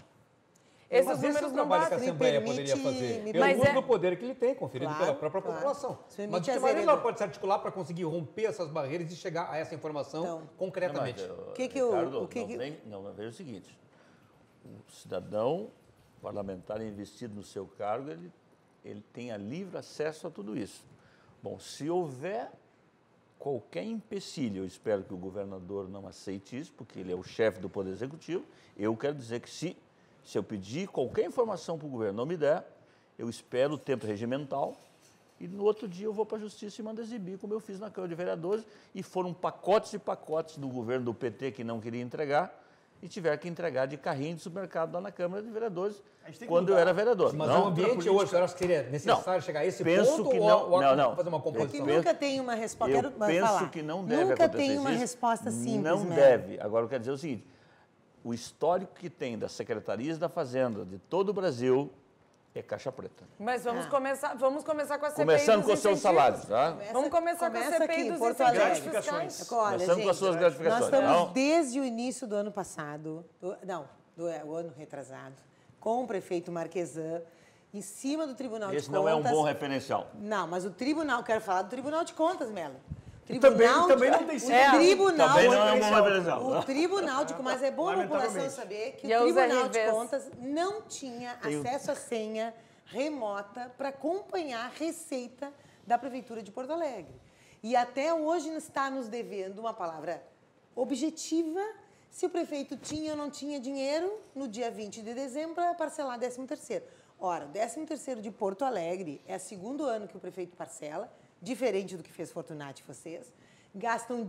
Esses números não batem. Que a Assembleia poderia fazer, pelo uso do poder que ele tem, conferido pela própria população. Mas de que maneira ela pode se articular para conseguir romper essas barreiras e chegar a essa informação concretamente? Veja o seguinte, o cidadão parlamentar investido no seu cargo, ele tem livre acesso a tudo isso. Bom, se houver qualquer empecilho, eu espero que o governador não aceite isso, porque ele é o chefe do Poder Executivo, eu quero dizer que se eu pedir qualquer informação para o governo não me der, eu espero o tempo regimental e no outro dia eu vou para a Justiça e mando exibir, como eu fiz na Câmara de Vereadores, e foram pacotes e pacotes do governo do PT que não queria entregar e tiveram que entregar de carrinho de supermercado lá na Câmara de Vereadores, quando eu era vereador. Mas o ambiente hoje, você acha que seria necessário chegar a esse ponto que ou fazer uma composição? Nunca tem uma resposta. Eu penso que não deve nunca acontecer tem uma resposta simples. Não deve. Agora, eu quero dizer o seguinte, o histórico que tem das secretarias da Fazenda de todo o Brasil é caixa preta. Mas vamos começar com a CPI Começando dos com os seus salários, tá? Vamos começar com a CPI dos incentivos fiscais. Começando com as suas gratificações. Nós estamos desde o início do ano passado, do ano retrasado, com o prefeito Marquesan, em cima do Tribunal de Contas. Esse não é um bom referencial. Não, mas quero falar do Tribunal de Contas, Melo. Também não tem sido. Também não é um bom referencial. O Tribunal de Contas, mas é bom a população saber que o Tribunal de Contas não tinha acesso à senha remota para acompanhar a receita da Prefeitura de Porto Alegre. E até hoje está nos devendo uma palavra objetiva se o prefeito tinha ou não tinha dinheiro no dia 20 de dezembro para parcelar 13º. Ora, o 13º de Porto Alegre é o 2º ano que o prefeito parcela, diferente do que fez Fortunati e vocês, gastam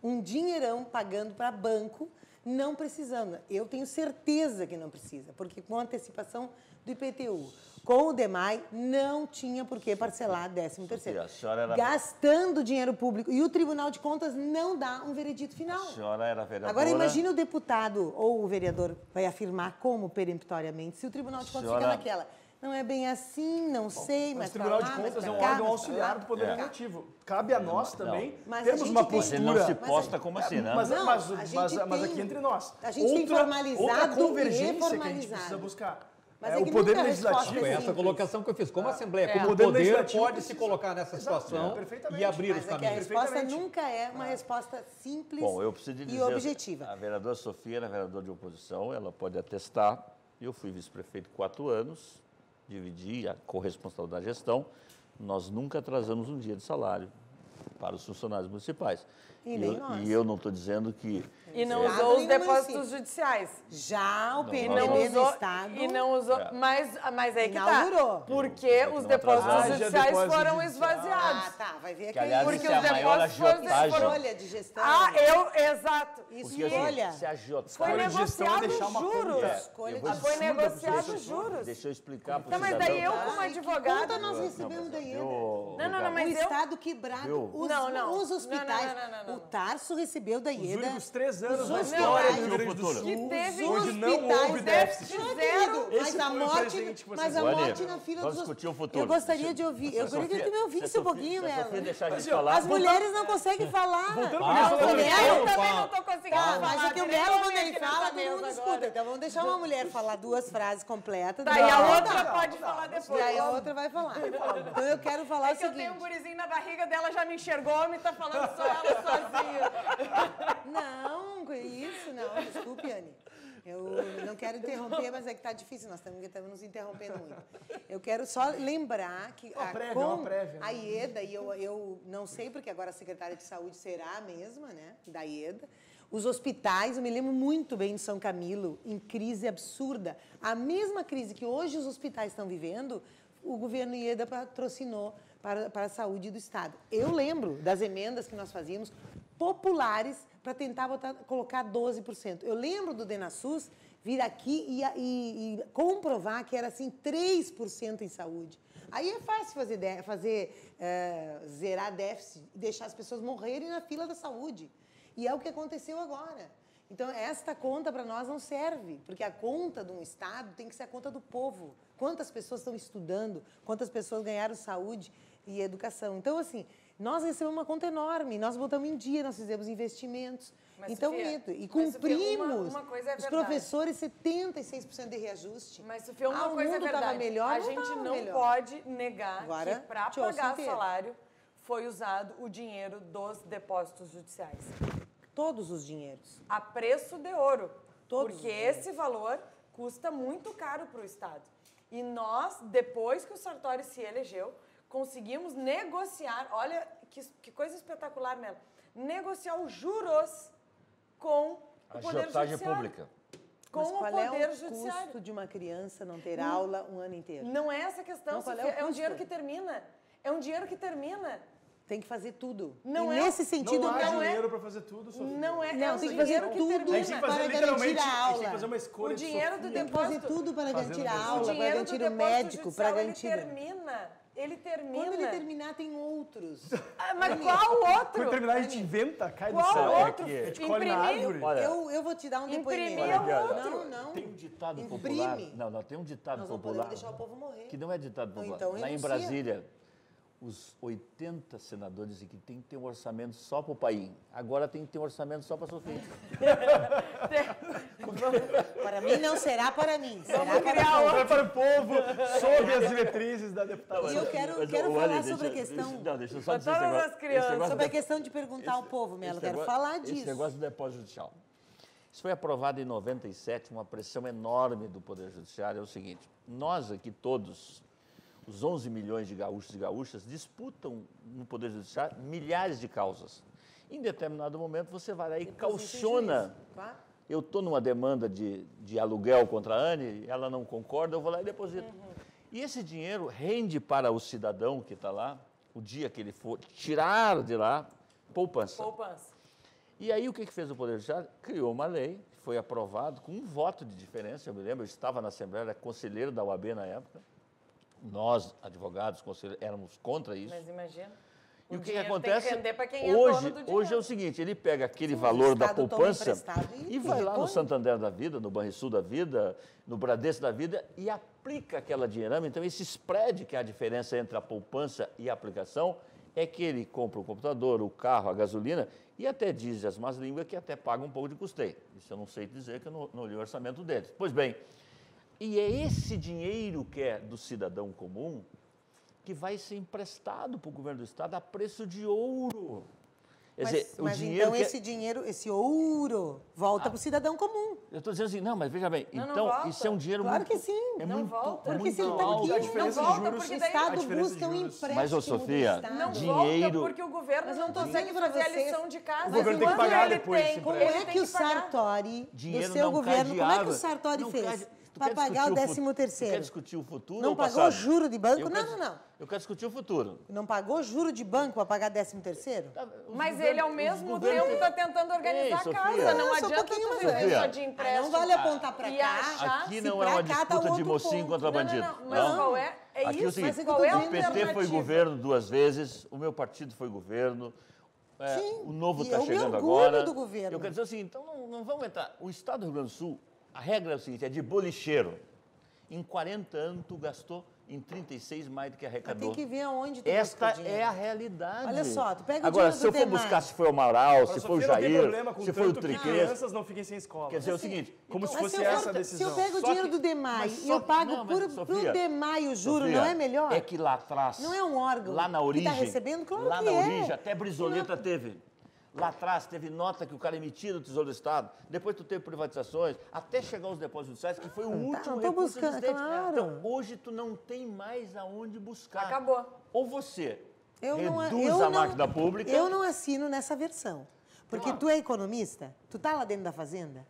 um dinheirão pagando para banco, não precisando. Eu tenho certeza que não precisa, porque com a antecipação do IPTU, com o DEMAI, não tinha por que parcelar 13º. Gastando dinheiro público. E o Tribunal de Contas não dá um veredito final. A senhora era vereadora. Agora, imagine o deputado ou o vereador vai afirmar como peremptoriamente, se o Tribunal de Contas fica naquela... Não é bem assim, não sei, mas o Tribunal de Contas é um órgão auxiliar do Poder Legislativo. Cabe a nós também termos uma postura... Ele não se posta como assim, né? Mas aqui entre nós. A gente tem formalizado outra convergência que a gente precisa buscar. O Poder Legislativo... Foi essa colocação que eu fiz. Como a Assembleia, como o Poder pode se colocar nessa situação e abrir os caminhos. A resposta nunca é uma resposta simples e objetiva. A vereadora Sofia era vereadora de oposição, ela pode atestar. Eu fui vice-prefeito 4 anos, dividi a corresponsabilidade da gestão, nós nunca atrasamos um dia de salário. para os funcionários municipais. E nem nós. E eu não estou dizendo que... E não Estado usou os nem depósitos município. judiciais. Já o Não, PMDB Não no usou, Estado... e não usou, mas aí que Inaugurou. tá. Porque os depósitos atrasou. judiciais Depósito foram judicial. esvaziados. Ah, tá, vai ver Que, que aliás, é Porque isso é os a maior depósitos foram- agiotagem. escolha de gestão. Exato. Isso, Porque, assim, escolha. se a agiotagem... Foi Escolha de gestão é negociado deixar uma juros. conta. Escolha eu vou de Foi absurda negociado pro juros. Deixa eu explicar para o Não, mas cidadão. daí eu, como Ah, e que advogada... conta nós recebemos da IEDA? Não, mas o eu... Estado quebrado, Viu? os, Não. os hospitais. Não. O Tarso recebeu da Os IEDA. únicos 3 anos Os da hospitais. história do Rio Não, Grande do futuro. Sul, Que teve onde não hospitais houve déficit. Não, Zero. querido, Esse mas a foi o morte, presente que mas vocês a deram. morte na fila Vamos dos... discutir o futuro. Eu gostaria de ouvir, eu gostaria que me ouvisse um pouquinho, Se a Sofia Melo. deixar a gente Assim, ó, falar... As mulheres não conseguem falar. Voltando Ah, para a questão da mulher, eleição, Eu também não tô conseguindo Tá, falar. mas é que o direito, Melo, eu quando vim ele aqui fala, nessa todo mundo mesa escuta. agora. Então vamos deixar uma mulher falar 2 frases completas. Daí a depois- outra pode falar depois. E aí a outra vai falar. Então eu quero falar É o que eu tenho um seguinte. gurizinho na barriga dela, já me enxergou, me tá falando só ela sozinha. Não, isso não. Desculpe, Anne. Eu não quero interromper, mas é que tá difícil. Nós estamos nos interrompendo muito. Eu quero só lembrar que Uma prévia, né? a IEDA, e eu não sei porque agora a secretária de saúde será a mesma, né, da IEDA. Os hospitais, eu me lembro muito bem de São Camilo, em crise absurda. A mesma crise que hoje os hospitais estão vivendo, o governo IEDA patrocinou para a saúde do Estado. Eu lembro das emendas que nós fazíamos populares para tentar colocar 12%. Eu lembro do DenaSUS vir aqui e comprovar que era assim 3% em saúde. Aí é fácil zerar déficit e deixar as pessoas morrerem na fila da saúde. E é o que aconteceu agora. Então, esta conta para nós não serve, porque a conta de um Estado tem que ser a conta do povo. Quantas pessoas estão estudando, quantas pessoas ganharam saúde e educação. Então, assim, nós recebemos uma conta enorme, nós botamos em dia, nós fizemos investimentos. Mas, então, Sofia, e mas, Sofia, cumprimos. uma coisa é os verdade. professores, 76% de reajuste. Mas, Sofia, uma o coisa é mundo estava verdade. melhor, A não gente estava não melhor. pode negar Agora, que para te ouço pagar inteiro. salário foi usado o dinheiro dos depósitos judiciais. Todos os dinheiros. A preço de ouro. Todos Porque os dinheiros. esse valor custa muito caro para o Estado. E nós, depois que o Sartori se elegeu, conseguimos negociar, olha que coisa espetacular, Melo, negociar os juros com o Poder Agiotagem Judiciário. pública. Com Mas o qual Poder é o Judiciário. custo de uma criança não ter aula um ano inteiro? Não é essa a questão, Não, qual é Sofia. o É um custo? dinheiro que termina. É um dinheiro que termina. Tem que fazer tudo. Não e é- nesse sentido, Não há não é- dinheiro para fazer tudo, Sofia. Não é, Não, é um tem que fazer dinheiro que tudo. A gente tem que termina. fazer para literalmente, garantir a a gente tem aula. que fazer uma escolha O de dinheiro do Sofia. Tem que fazer depósito. tudo para garantir a Fazendo aula, para dinheiro do garantir o depósito médico, para judicial, garantir... Ele termina. Ele termina. Quando ele terminar, tem outros. Ah, mas qual outro? Quando terminar, a gente inventa, cai do Qual céu. outro? que- A gente colhe na árvore. Olha, Eu vou te dar um Imprimir depoimento. é outro. Não. tem um ditado Imprime. popular... Não, tem um ditado Nós não popular... podemos deixar o povo morrer. Que não é ditado Ou popular. então Lá em renuncia. Brasília, os 80 senadores aqui têm que ter um orçamento só para o país. Agora tem que ter um orçamento só para a Sofia. Para mim, não será para mim. Será Vamos para criar outro. Vai para o povo, sob as diretrizes da deputada. E eu quero Mas, falar olha, sobre a questão... deixa eu só Para dizer esse todas negócio. as crianças. esse negócio Sobre a da- questão de perguntar ao povo, Melo. esse Quero negócio- falar Esse disso. negócio do depósito judicial. Isso foi aprovado em 97, uma pressão enorme do Poder Judiciário. É o seguinte, nós aqui todos, os 11 milhões de gaúchos e gaúchas, disputam no Poder Judiciário milhares de causas. Em determinado momento, você vai lá e cauciona. juízo, claro. Eu estou numa demanda de aluguel contra a Anne, ela não concorda, eu vou lá e deposito. E esse dinheiro rende para o cidadão que está lá, o dia que ele for tirar de lá, poupança. Poupança. E aí o que fez o Poder Judiciário? Criou uma lei, que foi aprovado com um voto de diferença, eu me lembro, eu estava na Assembleia, era conselheiro da UAB na época. Nós, advogados, conselheiros, éramos contra isso. Mas imagina. E o que dinheiro acontece? Tem que render para quem é hoje, dono do hoje é dinheiro. o seguinte, ele pega aquele Sim, o valor da Estado toma poupança emprestado e e vai lá no repõe. Santander da vida, no Banrisul da vida, no Bradesco da vida e aplica aquela dinheirama. Então, esse spread, que é a diferença entre a poupança e a aplicação, é que ele compra o computador, o carro, a gasolina e até diz as más línguas que até paga um pouco de custeio. Isso eu não sei dizer, que eu não li o orçamento deles. Pois bem, e é esse dinheiro que é do cidadão comum que vai ser emprestado para o governo do Estado a preço de ouro. Quer dizer, o Mas dinheiro então que... esse dinheiro, esse ouro, volta para o cidadão comum. Eu estou dizendo assim, não, mas veja bem, Não, não então volta. isso é um dinheiro Claro muito... que sim. É Não muito, volta. Porque se ele muito está alto. aqui, diferença não de volta, juros- porque O daí... Estado diferença de busca um juros. empréstimo Mas, ô, Sofia, do Estado. Não dinheiro- volta porque o governo Mas não não tô consegue dizendo pra fazer a vocês- lição de casa. O governo tem que Quando pagar ele depois tem, esse Como empréstimo. é ele que tem o pagar. Sartori, Dinheiro do seu não cai governo, de como é que árvore. o Sartori Não fez cai- tu para quer pagar discutir o fu- Tu quer 13º? discutir o futuro Não ou o pagou passado? juro de banco? Eu Não, quero- não, não. Eu quero discutir o futuro. Não pagou juro de banco para pagar 13º? Mas ele, ao mesmo tempo, está tentando organizar Ei, a Sofia. casa. Não Só um adianta pouquinho, tu mas viver Sofia. só de empréstimo. Não vale apontar para E cá. achar... Aqui se não é pra uma cá tá disputa de outro mocinho ponto. contra Não, bandido. não, não. Mas qual é? É Aqui é o isso. seguinte, mas é que eu Qual é a tô o PT foi alternativa? governo 2 vezes, o meu partido foi governo, Sim, o novo e está eu me chegando orgulho agora. do governo. Eu quero dizer assim, então não vamos entrar. O Estado do Rio Grande do Sul, a regra é o seguinte, é de bolicheiro. Em 40 anos, tu gastou em 36 mais do que Mas arrecadou. tem que ver aonde tu Esta busca o dinheiro. é a realidade. Olha só, tu pega o Agora, dinheiro se eu do for demais. buscar se foi o Amaral, se Para foi o Sofia não tem Jair, problema com se foi o tanto que Triquês, crianças não fiquem sem escola. quer dizer o seguinte... Como se Mas fosse se eu essa for- a decisão. Se eu pego o Só dinheiro que- do DEMAI mas e só eu que- pago não, mas, pro Sofia, DEMAI o juro, Sofia, não é melhor? É que lá atrás... Não é um órgão Lá na que origem... tá recebendo? Claro lá que na é. origem, até Brizoleta teve. Lá atrás teve nota que o cara emitia do Tesouro do Estado. Depois tu teve privatizações, até chegar aos depósitos judiciais, que foi o último não tô recurso buscando, existente. claro. Então, hoje tu não tem mais aonde buscar. Acabou. Ou você Eu não- reduz eu a não- máquina pública... Eu não assino nessa versão. Porque tu é economista, tu tá lá dentro da Fazenda.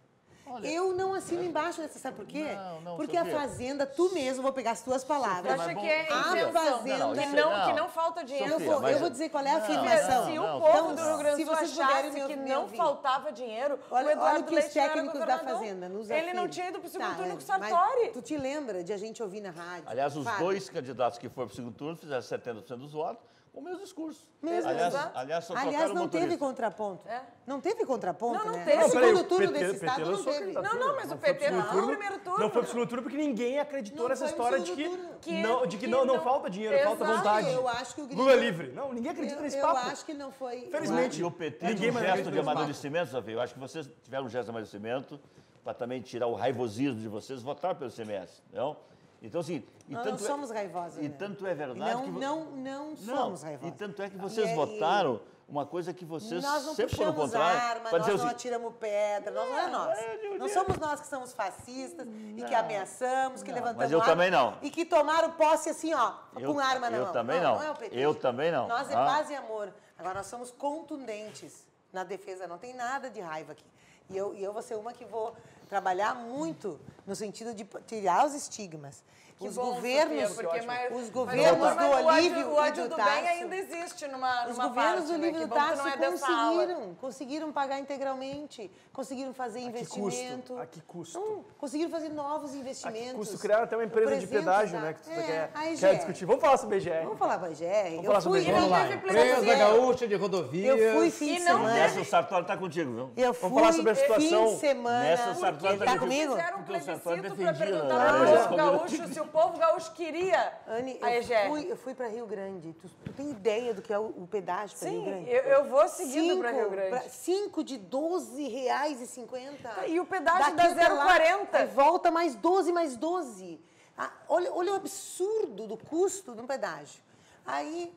Olha, eu não assino embaixo dessa, sabe por quê? Não, Porque Sofia. a Fazenda, tu mesmo, vou pegar as tuas Tu palavras. acha bom, que é a isenção? Fazenda- Não, Que isso não, não. que não falta dinheiro? Sofia, Eu mas- vou dizer qual é a Não, afirmação. Se o não, povo então, do Rio Grande se do Sul vocês puderem achasse me que ouvir- não faltava dinheiro, Olha, o Eduardo olha que os Leite não era técnicos da governador. Fazenda nos Ele não afirmam. tinha ido para o segundo Tá, turno com o mas Sartori. Tu te lembra de a gente ouvir na rádio? Aliás, os Fábio, dois candidatos que foram para o segundo turno fizeram 70% dos votos com o mesmo discurso. Mesmo, exato. aliás, só Aliás, trocaram o não teve motorista. contraponto. É. Não teve contraponto, Não, não né? teve. No Não, peraí, segundo o turno PT desse estado não lançou teve. candidatura. Não, mas o foi PT pro segundo não, turno. primeiro turno. Não foi pro segundo turno porque ninguém acreditou Não nessa foi pro história de segundo que, turno. Que não não- falta dinheiro, falta Exato, vontade. eu acho que o Grêmio- Lula livre. Não, ninguém acredita nesse Eu papo. acho que não foi... Felizmente. E o PT Ninguém tinha um mais gesto acredita de nesse papo. amadurecimento, Sofia. Eu acho que vocês tiveram um gesto de amadurecimento para também tirar o raivosismo de vocês, votar pelo CMS. Não? Então, assim... E Nós tanto não somos raivosos, E né? tanto é verdade que... Não somos raivosos. E tanto é que vocês E- votaram uma coisa que vocês Nós não sempre foram puxamos contrários. arma, pra nós dizer não assim, atiramos pedra, não é nós. Não somos nós que somos fascistas e que ameaçamos, que levantamos mas eu arma também não. e que tomaram posse assim, ó, com arma na eu mão. também não. Não é o PT. Eu também não. Nós é Ah. paz e amor. Agora, nós somos contundentes na defesa, não tem nada de raiva aqui. E eu vou ser uma que vou trabalhar muito no sentido de tirar os estigmas. Que Os bom, governos, Sofia, porque os governos mas do Olívio o e ódio do do bem Tasso, ainda existe numa os parte, governos do né? Livre Que do bom que tu Tasso não é dessa aula. conseguiram pagar integralmente, conseguiram fazer investimento. A que custo? Não, conseguiram fazer novos A investimentos. que custo criar até uma empresa de O presente pedágio, da- né? Que tu a EGR. quer discutir. Vamos falar sobre a EGR. Vamos falar com a EGR. Vamos falar sobre a EGR. não Vamos lá, teve Empresa plebiscito. Gaúcha de Rodovias. Eu fui fim E de não semana. Nessa o Sartori está contigo, viu? Eu fui falar sobre a situação. fim de semana. Nessa o Sartori Tá comigo? Fizeram um Porque o Sartori plebiscito para defendia, perguntar né? para o Mas povo gaúcho se o povo gaúcho queria Anne, a EGR. eu fui para Rio Grande. Tu tem ideia do que é o pedágio para Rio Sim, Grande? eu vou seguindo para Rio Grande. 5 de R$12,50. E o pedágio Daqui dá até lá, 0,40. aí volta mais 12, mais 12. Ah, olha o absurdo do custo do pedágio. Aí,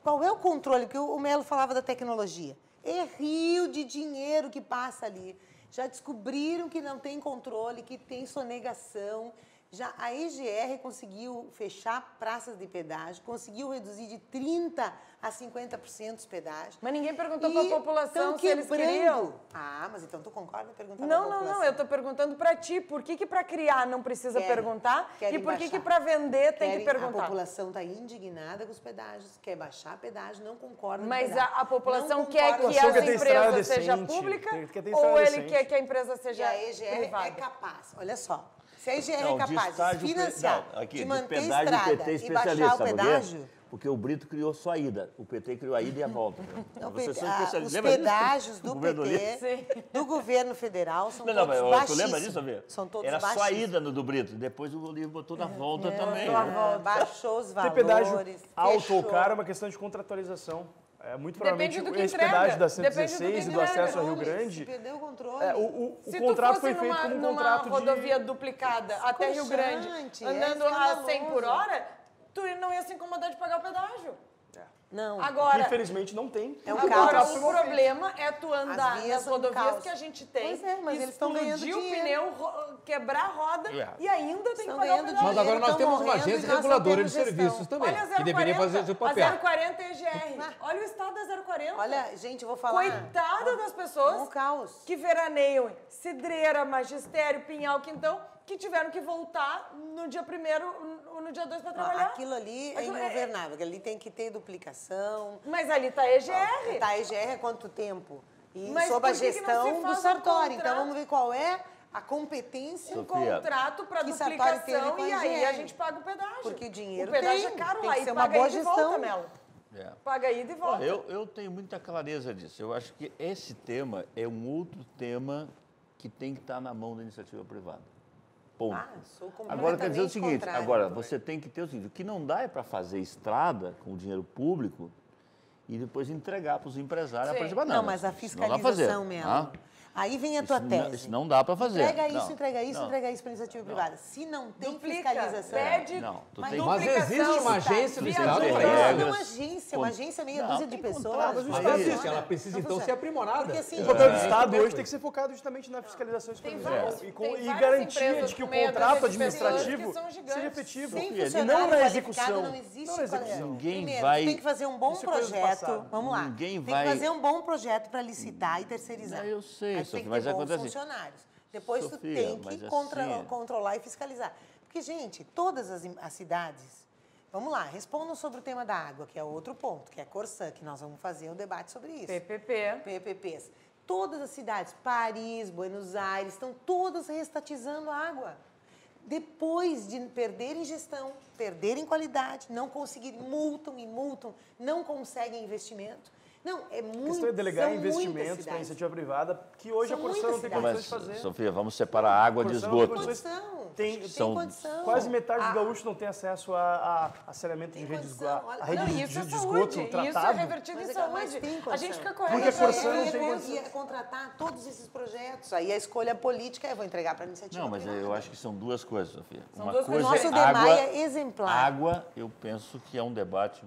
qual é o controle? Porque o Melo falava da tecnologia. É rio de dinheiro que passa ali. Já descobriram que não tem controle, que tem sonegação. Já a EGR conseguiu fechar praças de pedágio, conseguiu reduzir de 30% a 50% os pedágios. Mas ninguém perguntou E para a população tão se eles quebrando. queriam. Ah, mas então tu concorda perguntando Não, à não, população? não. Eu estou perguntando para ti. Por que para criar não precisa Querem, perguntar? querem E por que baixar. para vender tem que A perguntar? população está indignada com os pedágios, quer baixar pedágio, não concorda. Mas com pedágio. a população Não quer concorda. que População essa quer ter estrada empresa seja decente, pública quer ter ou estrada ele decente. quer que a empresa E seja a EGR privada? é capaz, olha só, se a EGR Não, é capaz de estágio, financiar, não, aqui, de manter pedágio, estrada o PT é e especialista, baixar o sabe por quê? pedágio, Porque o Brito criou só a ida, o PT criou a ida e a volta. não, Vocês são os especialistas. Lembra disso? pedágios O do governo PT, Lira. do governo federal, são Não, todos mas tu baixíssimos. lembra disso, Fê? São todos Era só a baixíssimos. ida no do Brito, depois o Olívio botou na volta também. botou a né? volta. Baixou os Ter valores, pedágio alto ou fechou. caro é uma questão de contratualização. É, muito Depende provavelmente do que esse entrega. pedágio da Depende do que 116 e do entrega. acesso a Rio Se Grande, perdeu o controle. o Se contrato tu foi fosse feito como um numa contrato rodovia duplicada até Rio Grande, Esconchante, é andando a 100 por escandaloso. hora, tu não ia se incomodar de pagar o pedágio. Não. Agora, Infelizmente não tem. É um agora caos. o problema é tu andar As vias nas são um rodovias caos. que a gente tem, Pois é, mas eles estão ganhando explodir o dinheiro. pneu, quebrar a roda e ainda tem que Estão pagar o ganhando pedágio. Mas agora nós Estão temos uma morrendo agência e nós não reguladora de temos gestão. serviços também, Olha a 040, que deveria fazer o seu papel. A 040 EGR. Olha o estado da 040. Olha, gente, eu vou falar. Coitada das pessoas Um caos. que veraneiam em Cidreira, Magistério, Pinhal, Quintão, que tiveram que voltar no dia 1º ou no dia 2 para trabalhar. Aquilo ali é Aquilo ingovernável. Aquilo ali tem que ter duplicação. Mas ali está a EGR. Tá, a EGR há quanto tempo? E Mas sob a por que que não se gestão do faz um Sartori. Então contrato? vamos ver qual é a competência Um contrato para que Sartori teve duplicação com a e aí a EGR. gente paga o pedágio. Porque o dinheiro o pedágio tem, é caro tem lá que e ser uma paga boa ida e volta, gestão. Melo. É. Paga ida e volta. Olha, eu tenho muita clareza disso. Eu acho que esse tema é um outro tema que tem que estar na mão da iniciativa privada. Ponto. Sou Agora, quer dizer o completamente seguinte, contrária. agora, você tem que ter o seguinte, o que não dá é para fazer estrada com o dinheiro público e depois entregar para os empresários Sim. a partir de banana. Não, mas a Isso não dá pra fazer, fiscalização mesmo. tá? Aí vem a tua Isso tese. isso não dá para fazer. Entrega isso, Não, entrega isso, não. entrega isso para a iniciativa privada. Se não tem Duplica, fiscalização... pede Não, tu Mas tem Mas existe uma agência do Você Estado tem para Não, isso. regras. uma agência, meia Não, dúzia de tem pessoas. contratos, Mas Estado existe, ela precisa então ser aprimorada. Porque assim, O papel do É. Estado hoje tem que ser focado justamente na fiscalização e Tem supervisão. várias- E tem e várias garantia empresas de que o com meia contrato dúzia de pessoas administrativo que são gigantes. seja efetivo. sem Sofia, funcionário não na qualificado execução. não existe Não na execução. qualificação. Ninguém Primeiro, vai- tu tem que fazer um bom Isso é coisa do projeto. passado. Vamos lá. Ninguém tem vai- que fazer um bom projeto para licitar e terceirizar. Não, eu sei, Aí tu Sofia, tem que mas ter bons acontece assim. funcionários. Depois tu Sofia, tem mas que assim- controlar e fiscalizar. Porque, gente, todas as cidades... Vamos lá, respondam sobre o tema da água, que é outro ponto, que é a Corsã, que nós vamos fazer um debate sobre isso. PPP. PPPs. Todas as cidades, Paris, Buenos Aires, estão todas reestatizando a água. Depois de perderem gestão, perderem qualidade, não conseguirem, multam e multam, não conseguem investimento. Não, é muito. A questão é delegar são muitas investimentos para a cidades. iniciativa privada, que hoje São a Corsã muitas não tem cidades. condições de Mas, fazer. Sofia, vamos separar água de Corsã, esgoto. Condição. Tem- São condição. Quase metade dos gaúchos não tem acesso a saneamento de rede de condição, esgoto, olha- a rede Não, de, isso é de saúde. esgoto Isso é tratado. revertido em Mas saúde. tem A gente condição. fica Porque correndo a Corsã não atrás tem de- condição. Ia contratar todos esses projetos. Aí a escolha política é: vou entregar para a iniciativa Não, mas privada. eu acho que são duas coisas, Sofia. São Uma duas coisa coisas. Nosso é DEMAI água, é exemplar. água, eu penso que é um debate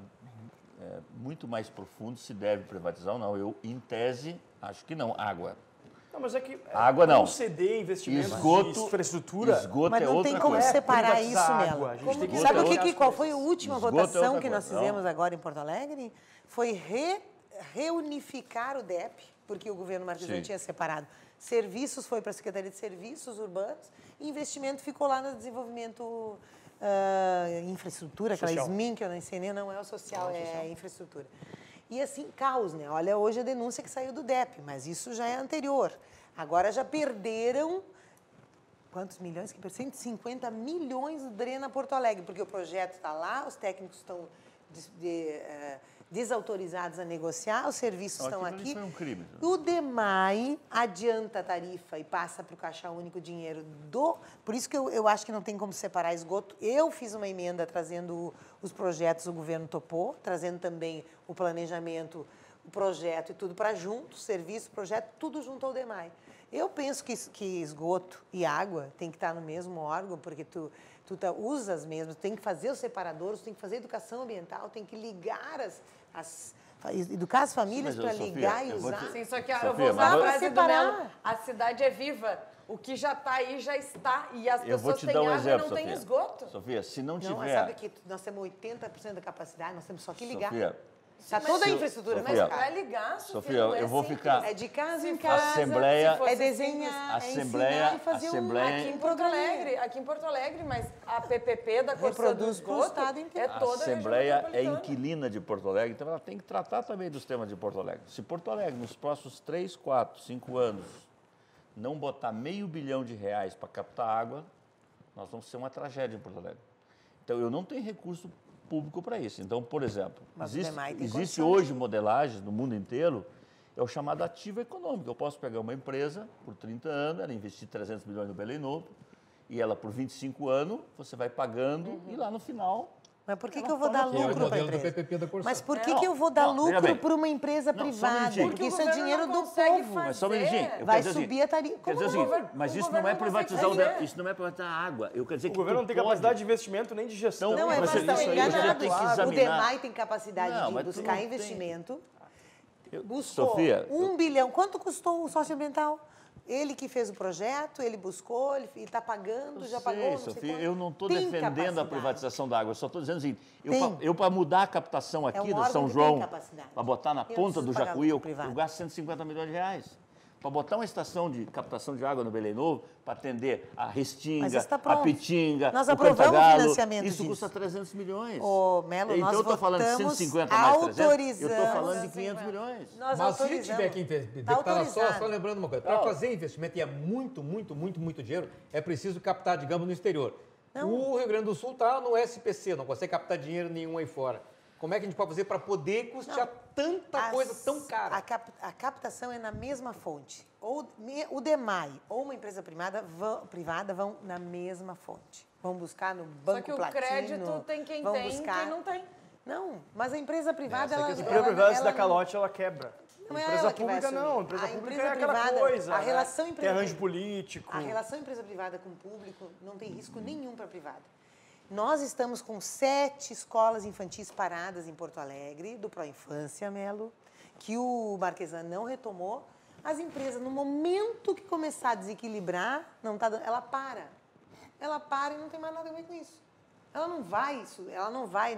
muito mais profundo se deve privatizar ou não. Eu, em tese, acho que não. Água. Não, mas é que Água não. conceder investimentos Esgoto, de infraestrutura... esgoto Mas é não outra tem como coisa. separar privatizar isso, a Melo. água, a gente tem que Sabe esgoto o é que, qual foi a última Esgoto é votação outra que nós coisa. fizemos agora em Porto Alegre? Foi reunificar o DEP, porque o governo Marquesão Sim. tinha separado. Serviços foi para a Secretaria de Serviços Urbanos e investimento ficou lá no desenvolvimento infraestrutura, aquela Social. SMIN, que eu não sei nem, não é o social, é infraestrutura. E assim, caos, né? Olha, hoje a denúncia que saiu do DEP, mas isso já é anterior. Agora já perderam... Quantos milhões? 150 milhões do Drena Porto Alegre, porque o projeto está lá, os técnicos estão desautorizados a negociar, os serviços Não, estão aquilo ali aqui. foi um crime. O DEMAI adianta a tarifa e passa para o Caixa Único o dinheiro do... Por isso que eu acho que não tem como separar esgoto. Eu fiz uma emenda trazendo os projetos, o governo topou, trazendo também o planejamento, o projeto e tudo para junto, serviço, projeto, tudo junto ao DEMAI. Eu penso que esgoto e água tem que estar no mesmo órgão, porque tu usa as mesmas, tem que fazer os separadores, tem que fazer educação ambiental, tem que ligar educar as famílias Sim, para mas, Sofia, ligar e eu vou usar. te- Sim, só que eu Sofia, vou usar mas a vou- frase do Separar. Melo. A cidade é viva. O que já está aí, já está. E as Eu vou pessoas te têm dar um água exemplo, e não têm Sofia. esgoto. Sofia, se não Não, mas tiver... sabe que nós temos 80% da capacidade, nós temos só que ligar. Sofia, Está toda a infraestrutura Mas Sofia, para ligar, Sofia, Sofia, não é eu vou simples. ficar... É de casa Se em fosse- casa, Assembleia- se fosse é desenhar, Assembleia- é ensinar e fazer Assembleia- Aqui em um Porto programinha. Alegre, mas a PPP da Corsã do Reproduz pro esgoto estado inteiro. é A toda a região Assembleia é metropolitana. inquilina de Porto Alegre, então ela tem que tratar também dos temas de Porto Alegre. Se Porto Alegre, nos próximos 3, 4, 5 anos, não botar R$500 bilhão para captar água, nós vamos ter uma tragédia em Porto Alegre. Então, eu não tenho recurso público para isso. Então, por exemplo, Mas o DEMAI tem existe condição hoje modelagens no mundo inteiro, é o chamado ativo econômico. Eu posso pegar uma empresa por 30 anos, ela investir 300 milhões no Belém Novo, e ela por 25 anos, você vai pagando, e lá no final Mas por que eu vou dar Que é o lucro para a modelo do empresa? PPP da Corsã. Mas por que eu vou dar Não, veja lucro bem. para uma empresa Não, só um privada? minutinho. Porque Porque isso o é governo dinheiro não do consegue povo. Mas só um minutinho. Eu Vai quero dizer subir a tarifa. Quer dizer Como o assim, governo- mas o isso não é governo não consegue privatizar fazer. isso não é privatizar a água. Eu quero dizer O que governo tu não tem pode- capacidade de investimento nem de gestão. Não, Não, mas mas isso estão aí a gente enganados. tem que O examinar. DEMAI tem capacidade Não, de mas tu buscar não tem. investimento. Eu- Buscou Sofia, 1 bilhão. Quanto custou o socioambiental? Ele que fez o projeto, ele buscou, ele está pagando, já pagou, não sei Sofia, quanto. eu não estou Tem defendendo a capacidade. privatização da água, eu só estou dizendo assim, Tem. eu para mudar a captação aqui um do órgão São que João, tem capacidade. para botar na Eu ponta preciso do pagar Jacuí, eu privado. gasto 150 milhões de reais. Para botar uma estação de captação de água no Belém Novo, para atender a Mas Restinga, isso tá a pronto. Pitinga, Nós o aprovamos o Cantagalo, financiamento isso disso. custa 300 milhões. Ô, Melo, então nós eu estou falando de votamos 150 mais 300, eu estou autorizando falando de 500 milhões. Nós Mas se autorizamos. tiver que investir, Tá deputada, só autorizado. lembrando uma coisa, para fazer investimento, e é muito dinheiro, é preciso captar, digamos, no exterior. O Rio Grande do Sul está no SPC, não consegue captar dinheiro nenhum aí fora. Como é que a gente pode fazer para poder custear tanta coisa tão cara? A captação é na mesma fonte. O DEMAI ou uma empresa privada vão na mesma fonte. Vão buscar no Banco Só que o Platino. crédito tem quem vão tem e buscar... quem não tem. Não, mas a empresa privada, Essa ela... aqui é A empresa privada, se dá não- calote, ela quebra. Não é empresa ela que vai pública, não. assumir. A empresa A pública empresa é aquela privada, coisa. a relação Tem empresa- arranjo político. A relação empresa privada com o público não tem risco nenhum para a privada. Nós estamos com 7 escolas infantis paradas em Porto Alegre, do Proinfância, Melo, que o Marquesan não retomou. As empresas, no momento que começar a desequilibrar, não tá dando, ela para. Ela para e não tem mais nada a ver com isso. Ela não vai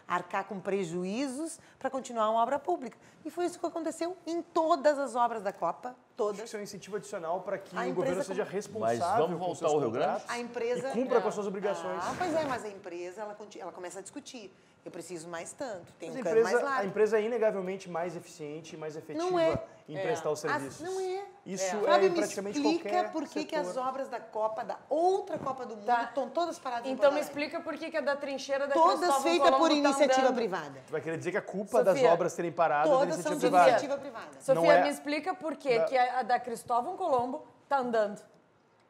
arcar com prejuízos para continuar uma obra pública. E foi isso que aconteceu em todas as obras da Copa, Acho todas. que isso é um incentivo adicional para que A o empresa governo seja com- responsável Mas vamos com voltar seus ao Rio Grande? contratos A empresa... e cumpra com as suas obrigações. Pois é, mas a empresa, ela começa a discutir. Eu preciso mais tanto, tem Mas um cano mais a largo. empresa é inegavelmente mais eficiente, mais efetiva Não é. em prestar os serviços. Não é. Isso Fábio, é me praticamente explica qualquer por que que as setor. obras da Copa, da outra Copa do Mundo, Tá. estão todas paradas em Então Porto me Alegre. explica por que a da trincheira da Todas Cristóvão feitas Colombo por tá iniciativa andando. privada. Tu vai querer dizer que a culpa das Sofia, obras terem parado é da Todas são iniciativa de privada. iniciativa privada. Sofia, Não é- me explica por que a da Cristóvão Colombo tá andando.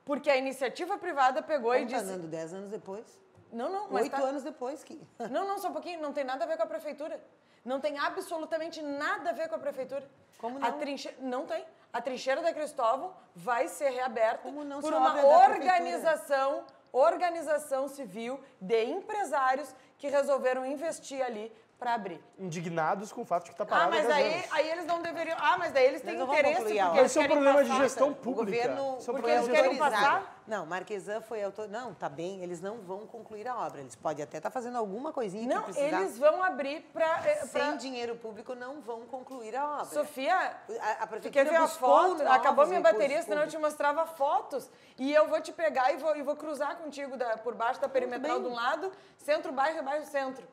Porque a iniciativa privada pegou e Como tá disse... andando 10 anos depois? Não, mas 8 tá... anos depois que... Não, só um pouquinho. Não tem nada a ver com a prefeitura. Não tem absolutamente nada a ver com a prefeitura. Como A não? Não tem. A trincheira da Cristóvão vai ser reaberta Como não, por se a uma obra é da organização civil de empresários que resolveram investir ali para abrir. Indignados com o fato de que está parado Mas há 10 anos. aí eles não deveriam... mas daí eles têm Nós não vamos interesse concluir a porque obra. eles Esse é um querem problema de passar. gestão O pública. governo Isso é um porque problema eles de querem gestão passar. pública. Não, Marquesan foi autor... Não, tá bem, eles não vão concluir a obra. Eles podem até estar fazendo alguma coisinha Não, que precisar. eles vão abrir para... Sem dinheiro público não vão concluir a obra. Sofia, A tu prefeitura quer ver a buscou foto? novos Acabou minha recursos bateria, senão eu te públicos. mostrava fotos. E eu vou te pegar e vou cruzar contigo por baixo da perimetral de um lado, centro-bairro e bairro-centro.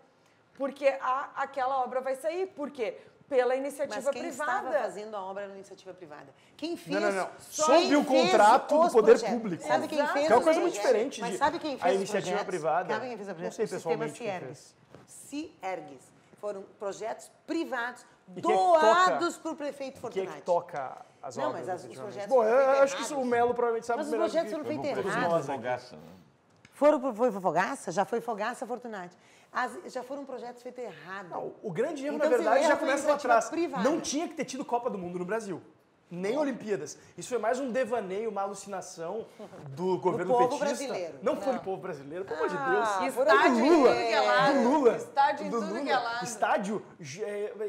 Porque aquela obra vai sair. Por quê? Pela iniciativa Mas quem privada. estava fazendo a obra na iniciativa privada? Quem fez... Não. Quem Sob o fez contrato do os poder projetos? público. Sabe quem Exato. fez Que é uma os coisa muito projetos? diferente Mas de sabe quem fez a os iniciativa projetos? privada. Sabe quem fez o projeto? Não sei O pessoalmente Sistema quem Ciergues. Ciergues. Foram projetos privados E quem é que doados para o prefeito Quem é Fortunati. que toca as Não, obras? mas os efetivamente? projetos Bom, foram eu feitos acho que isso o errados. Melo provavelmente sabe Mas os melhor projetos do que foram feitos todos errados. nós aqui. Fogaça, né? Foi Fogaça? Já foi Fogaça, Fortunati. Já foram projetos feitos errados. Não, o grande erro, Então, na verdade, assim, já erro foi começa lá iniciativa atrás. privada. Não tinha que ter tido Copa do Mundo no Brasil. Nem Olimpíadas. Isso foi mais um devaneio, uma alucinação do governo povo petista. brasileiro. Não foi do povo brasileiro, pelo amor de Deus. Estádio em Lula, tudo que é lado. do Lula. Estádio em do tudo Lula. que é lado. Estádio,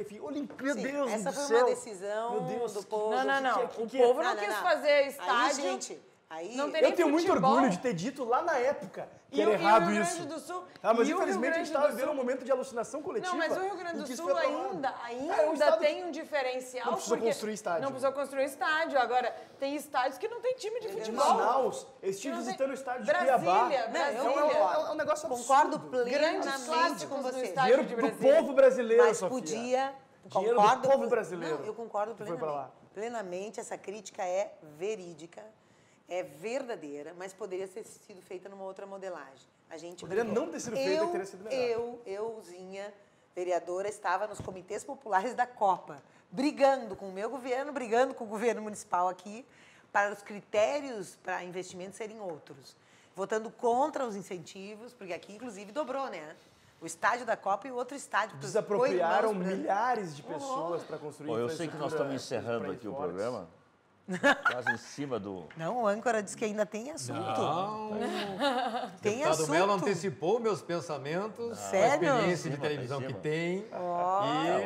enfim, Olimpíada, Sim, Deus essa do foi céu. uma decisão Meu Deus, do povo. Não. que O que é? povo não quis fazer estádio. Aí, gente, aí... Não tem Eu nem tenho muito futebol. orgulho de ter dito lá na época que E era o errado Rio isso. Grande do Sul... Ah, mas e o Rio infelizmente a gente Grande estava do vivendo um Sul- momento de alucinação coletiva. Não, mas o Rio Grande em do que isso Sul foi falado. ainda o estado tem um diferencial. não precisou porque construir estádio. Não precisou construir estádio. Agora, tem estádios que não tem time de Em futebol. Manaus, eu estive Que não tem- visitando o estádio de Brasília, Cuiabá. Brasília. É um negócio absurdo. Concordo Grandes plenamente clássicos com no você. estádio Dinheiro de do Brasília. povo brasileiro, Mas Sofia. podia... Dinheiro do concordo povo plen- brasileiro Não, eu concordo que foi pra lá. plenamente. Essa crítica é verídica, é verdadeira, mas poderia ter sido feita numa outra modelagem. A gente Poderia brigou. não ter sido feita e teria sido melhor. Euzinha, vereadora, estava nos comitês populares da Copa, brigando com o meu governo, brigando com o governo municipal aqui, para os critérios para investimentos serem outros. Votando contra os incentivos, porque aqui, inclusive, dobrou, né? O estádio da Copa e o outro estádio. Desapropriaram milhares de pessoas para construir Bom, eu sei que nós estamos encerrando aqui o programa, quase em cima do... Não, o âncora disse que ainda tem assunto. Não. Tem Deputado assunto. Mello antecipou meus pensamentos, Sério? a experiência de televisão que tem.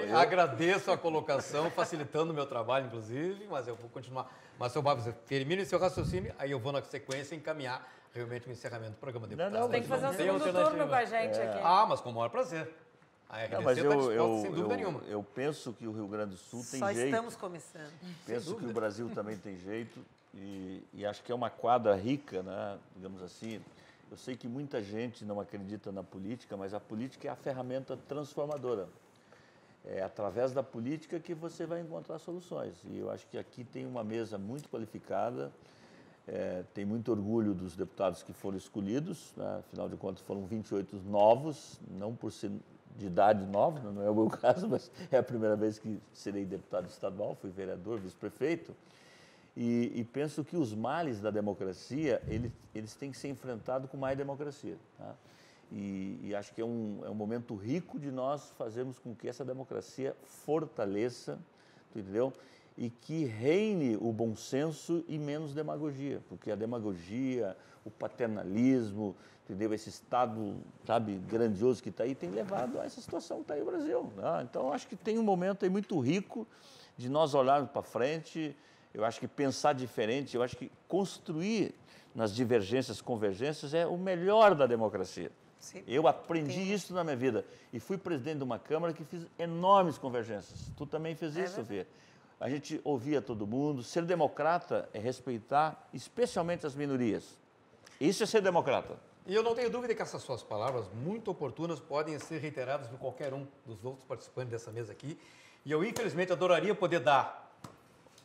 E agradeço a colocação, facilitando o meu trabalho, inclusive, mas eu vou continuar. Mas, seu Babs, termine seu raciocínio, aí eu vou na sequência encaminhar realmente o encerramento do programa. Deputado. Tem que fazer um segundo turno com a gente aqui. Ah, mas com o maior prazer. A RDC está disposta, sem dúvida nenhuma. Eu penso que o Rio Grande do Sul tem Só jeito. estamos começando. Penso que o Brasil também tem jeito e acho que é uma quadra rica, né? Digamos assim. Eu sei que muita gente não acredita na política, mas a política é a ferramenta transformadora. É através da política que você vai encontrar soluções. E eu acho que aqui tem uma mesa muito qualificada, tem muito orgulho dos deputados que foram escolhidos, né? Afinal de contas foram 28 novos, não por ser de idade nova, não é o meu caso, mas é a primeira vez que serei deputado estadual, fui vereador, vice-prefeito, e penso que os males da democracia, eles têm que ser enfrentados com mais democracia. Tá? E acho que é um momento rico de nós fazermos com que essa democracia fortaleça, tu entendeu? E que reine o bom senso e menos demagogia, porque a demagogia, o paternalismo, entendeu? Esse Estado, sabe, grandioso que está aí, tem levado a essa situação que está aí o Brasil. Né? Então, acho que tem um momento aí muito rico de nós olharmos para frente, eu acho que pensar diferente, eu acho que construir nas divergências, convergências é o melhor da democracia. Sim. Eu aprendi isso na minha vida e fui presidente de uma Câmara que fiz enormes convergências. Tu também fez isso, Sofia. A gente ouvia todo mundo. Ser democrata é respeitar especialmente as minorias. Isso é ser democrata. E eu não tenho dúvida que essas suas palavras, muito oportunas, podem ser reiteradas por qualquer um dos outros participantes dessa mesa aqui. E eu, infelizmente, adoraria poder dar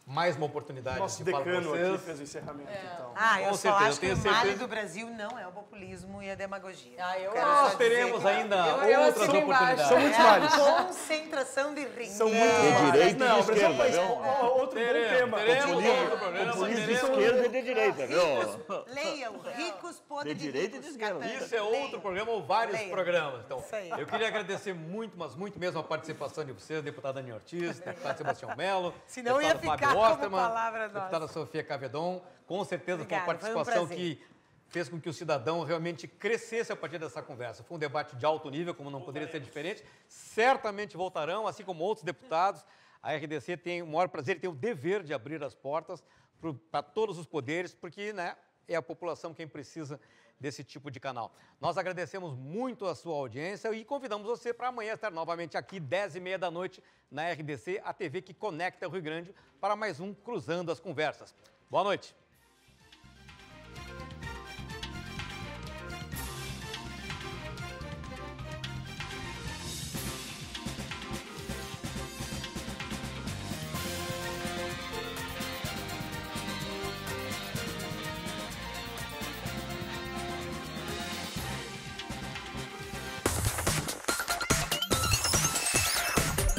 mais uma oportunidade Nosso de falar com decano vocês. aqui fez o encerramento, então. Eu Com só certeza, acho que tenho o mal certeza. do Brasil não é o populismo e a demagogia. Eu Quero acho. só Nós dizer teremos que ainda eu outras assino embaixo. oportunidades. São muitos é males. a concentração de riqueza. São muitos De males. direita e Não, de o Brasil é um país esquerda, com outro bom tema. Teremos outro programa. Populismo de teremos- esquerda e de direita, viu? Leiam, ricos podem De direita e de esquerda. Isso é outro programa ou vários Leia. programas. Então, Isso aí. eu queria agradecer muito, mas muito mesmo a participação de vocês, deputada Dani Ortiz, deputado Sebastião Mello, Senão ia deputado ficar Fábio como Osterman, palavra nossa. deputada Sofia Cavedon. Com certeza Obrigada, foi uma foi um participação prazer. que fez com que o cidadão realmente crescesse a partir dessa conversa. Foi um debate de alto nível, como não poderia ser diferente. Certamente voltarão, assim como outros deputados. A RDC tem o maior prazer e tem o dever de abrir as portas para todos os poderes, porque, né, é a população quem precisa desse tipo de canal. Nós agradecemos muito a sua audiência e convidamos você para amanhã estar novamente aqui, 10h30 da noite, na RDC, a TV que conecta o Rio Grande, para mais um Cruzando as Conversas. Boa noite.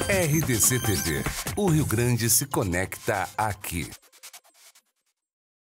RDC TV. O Rio Grande se conecta aqui.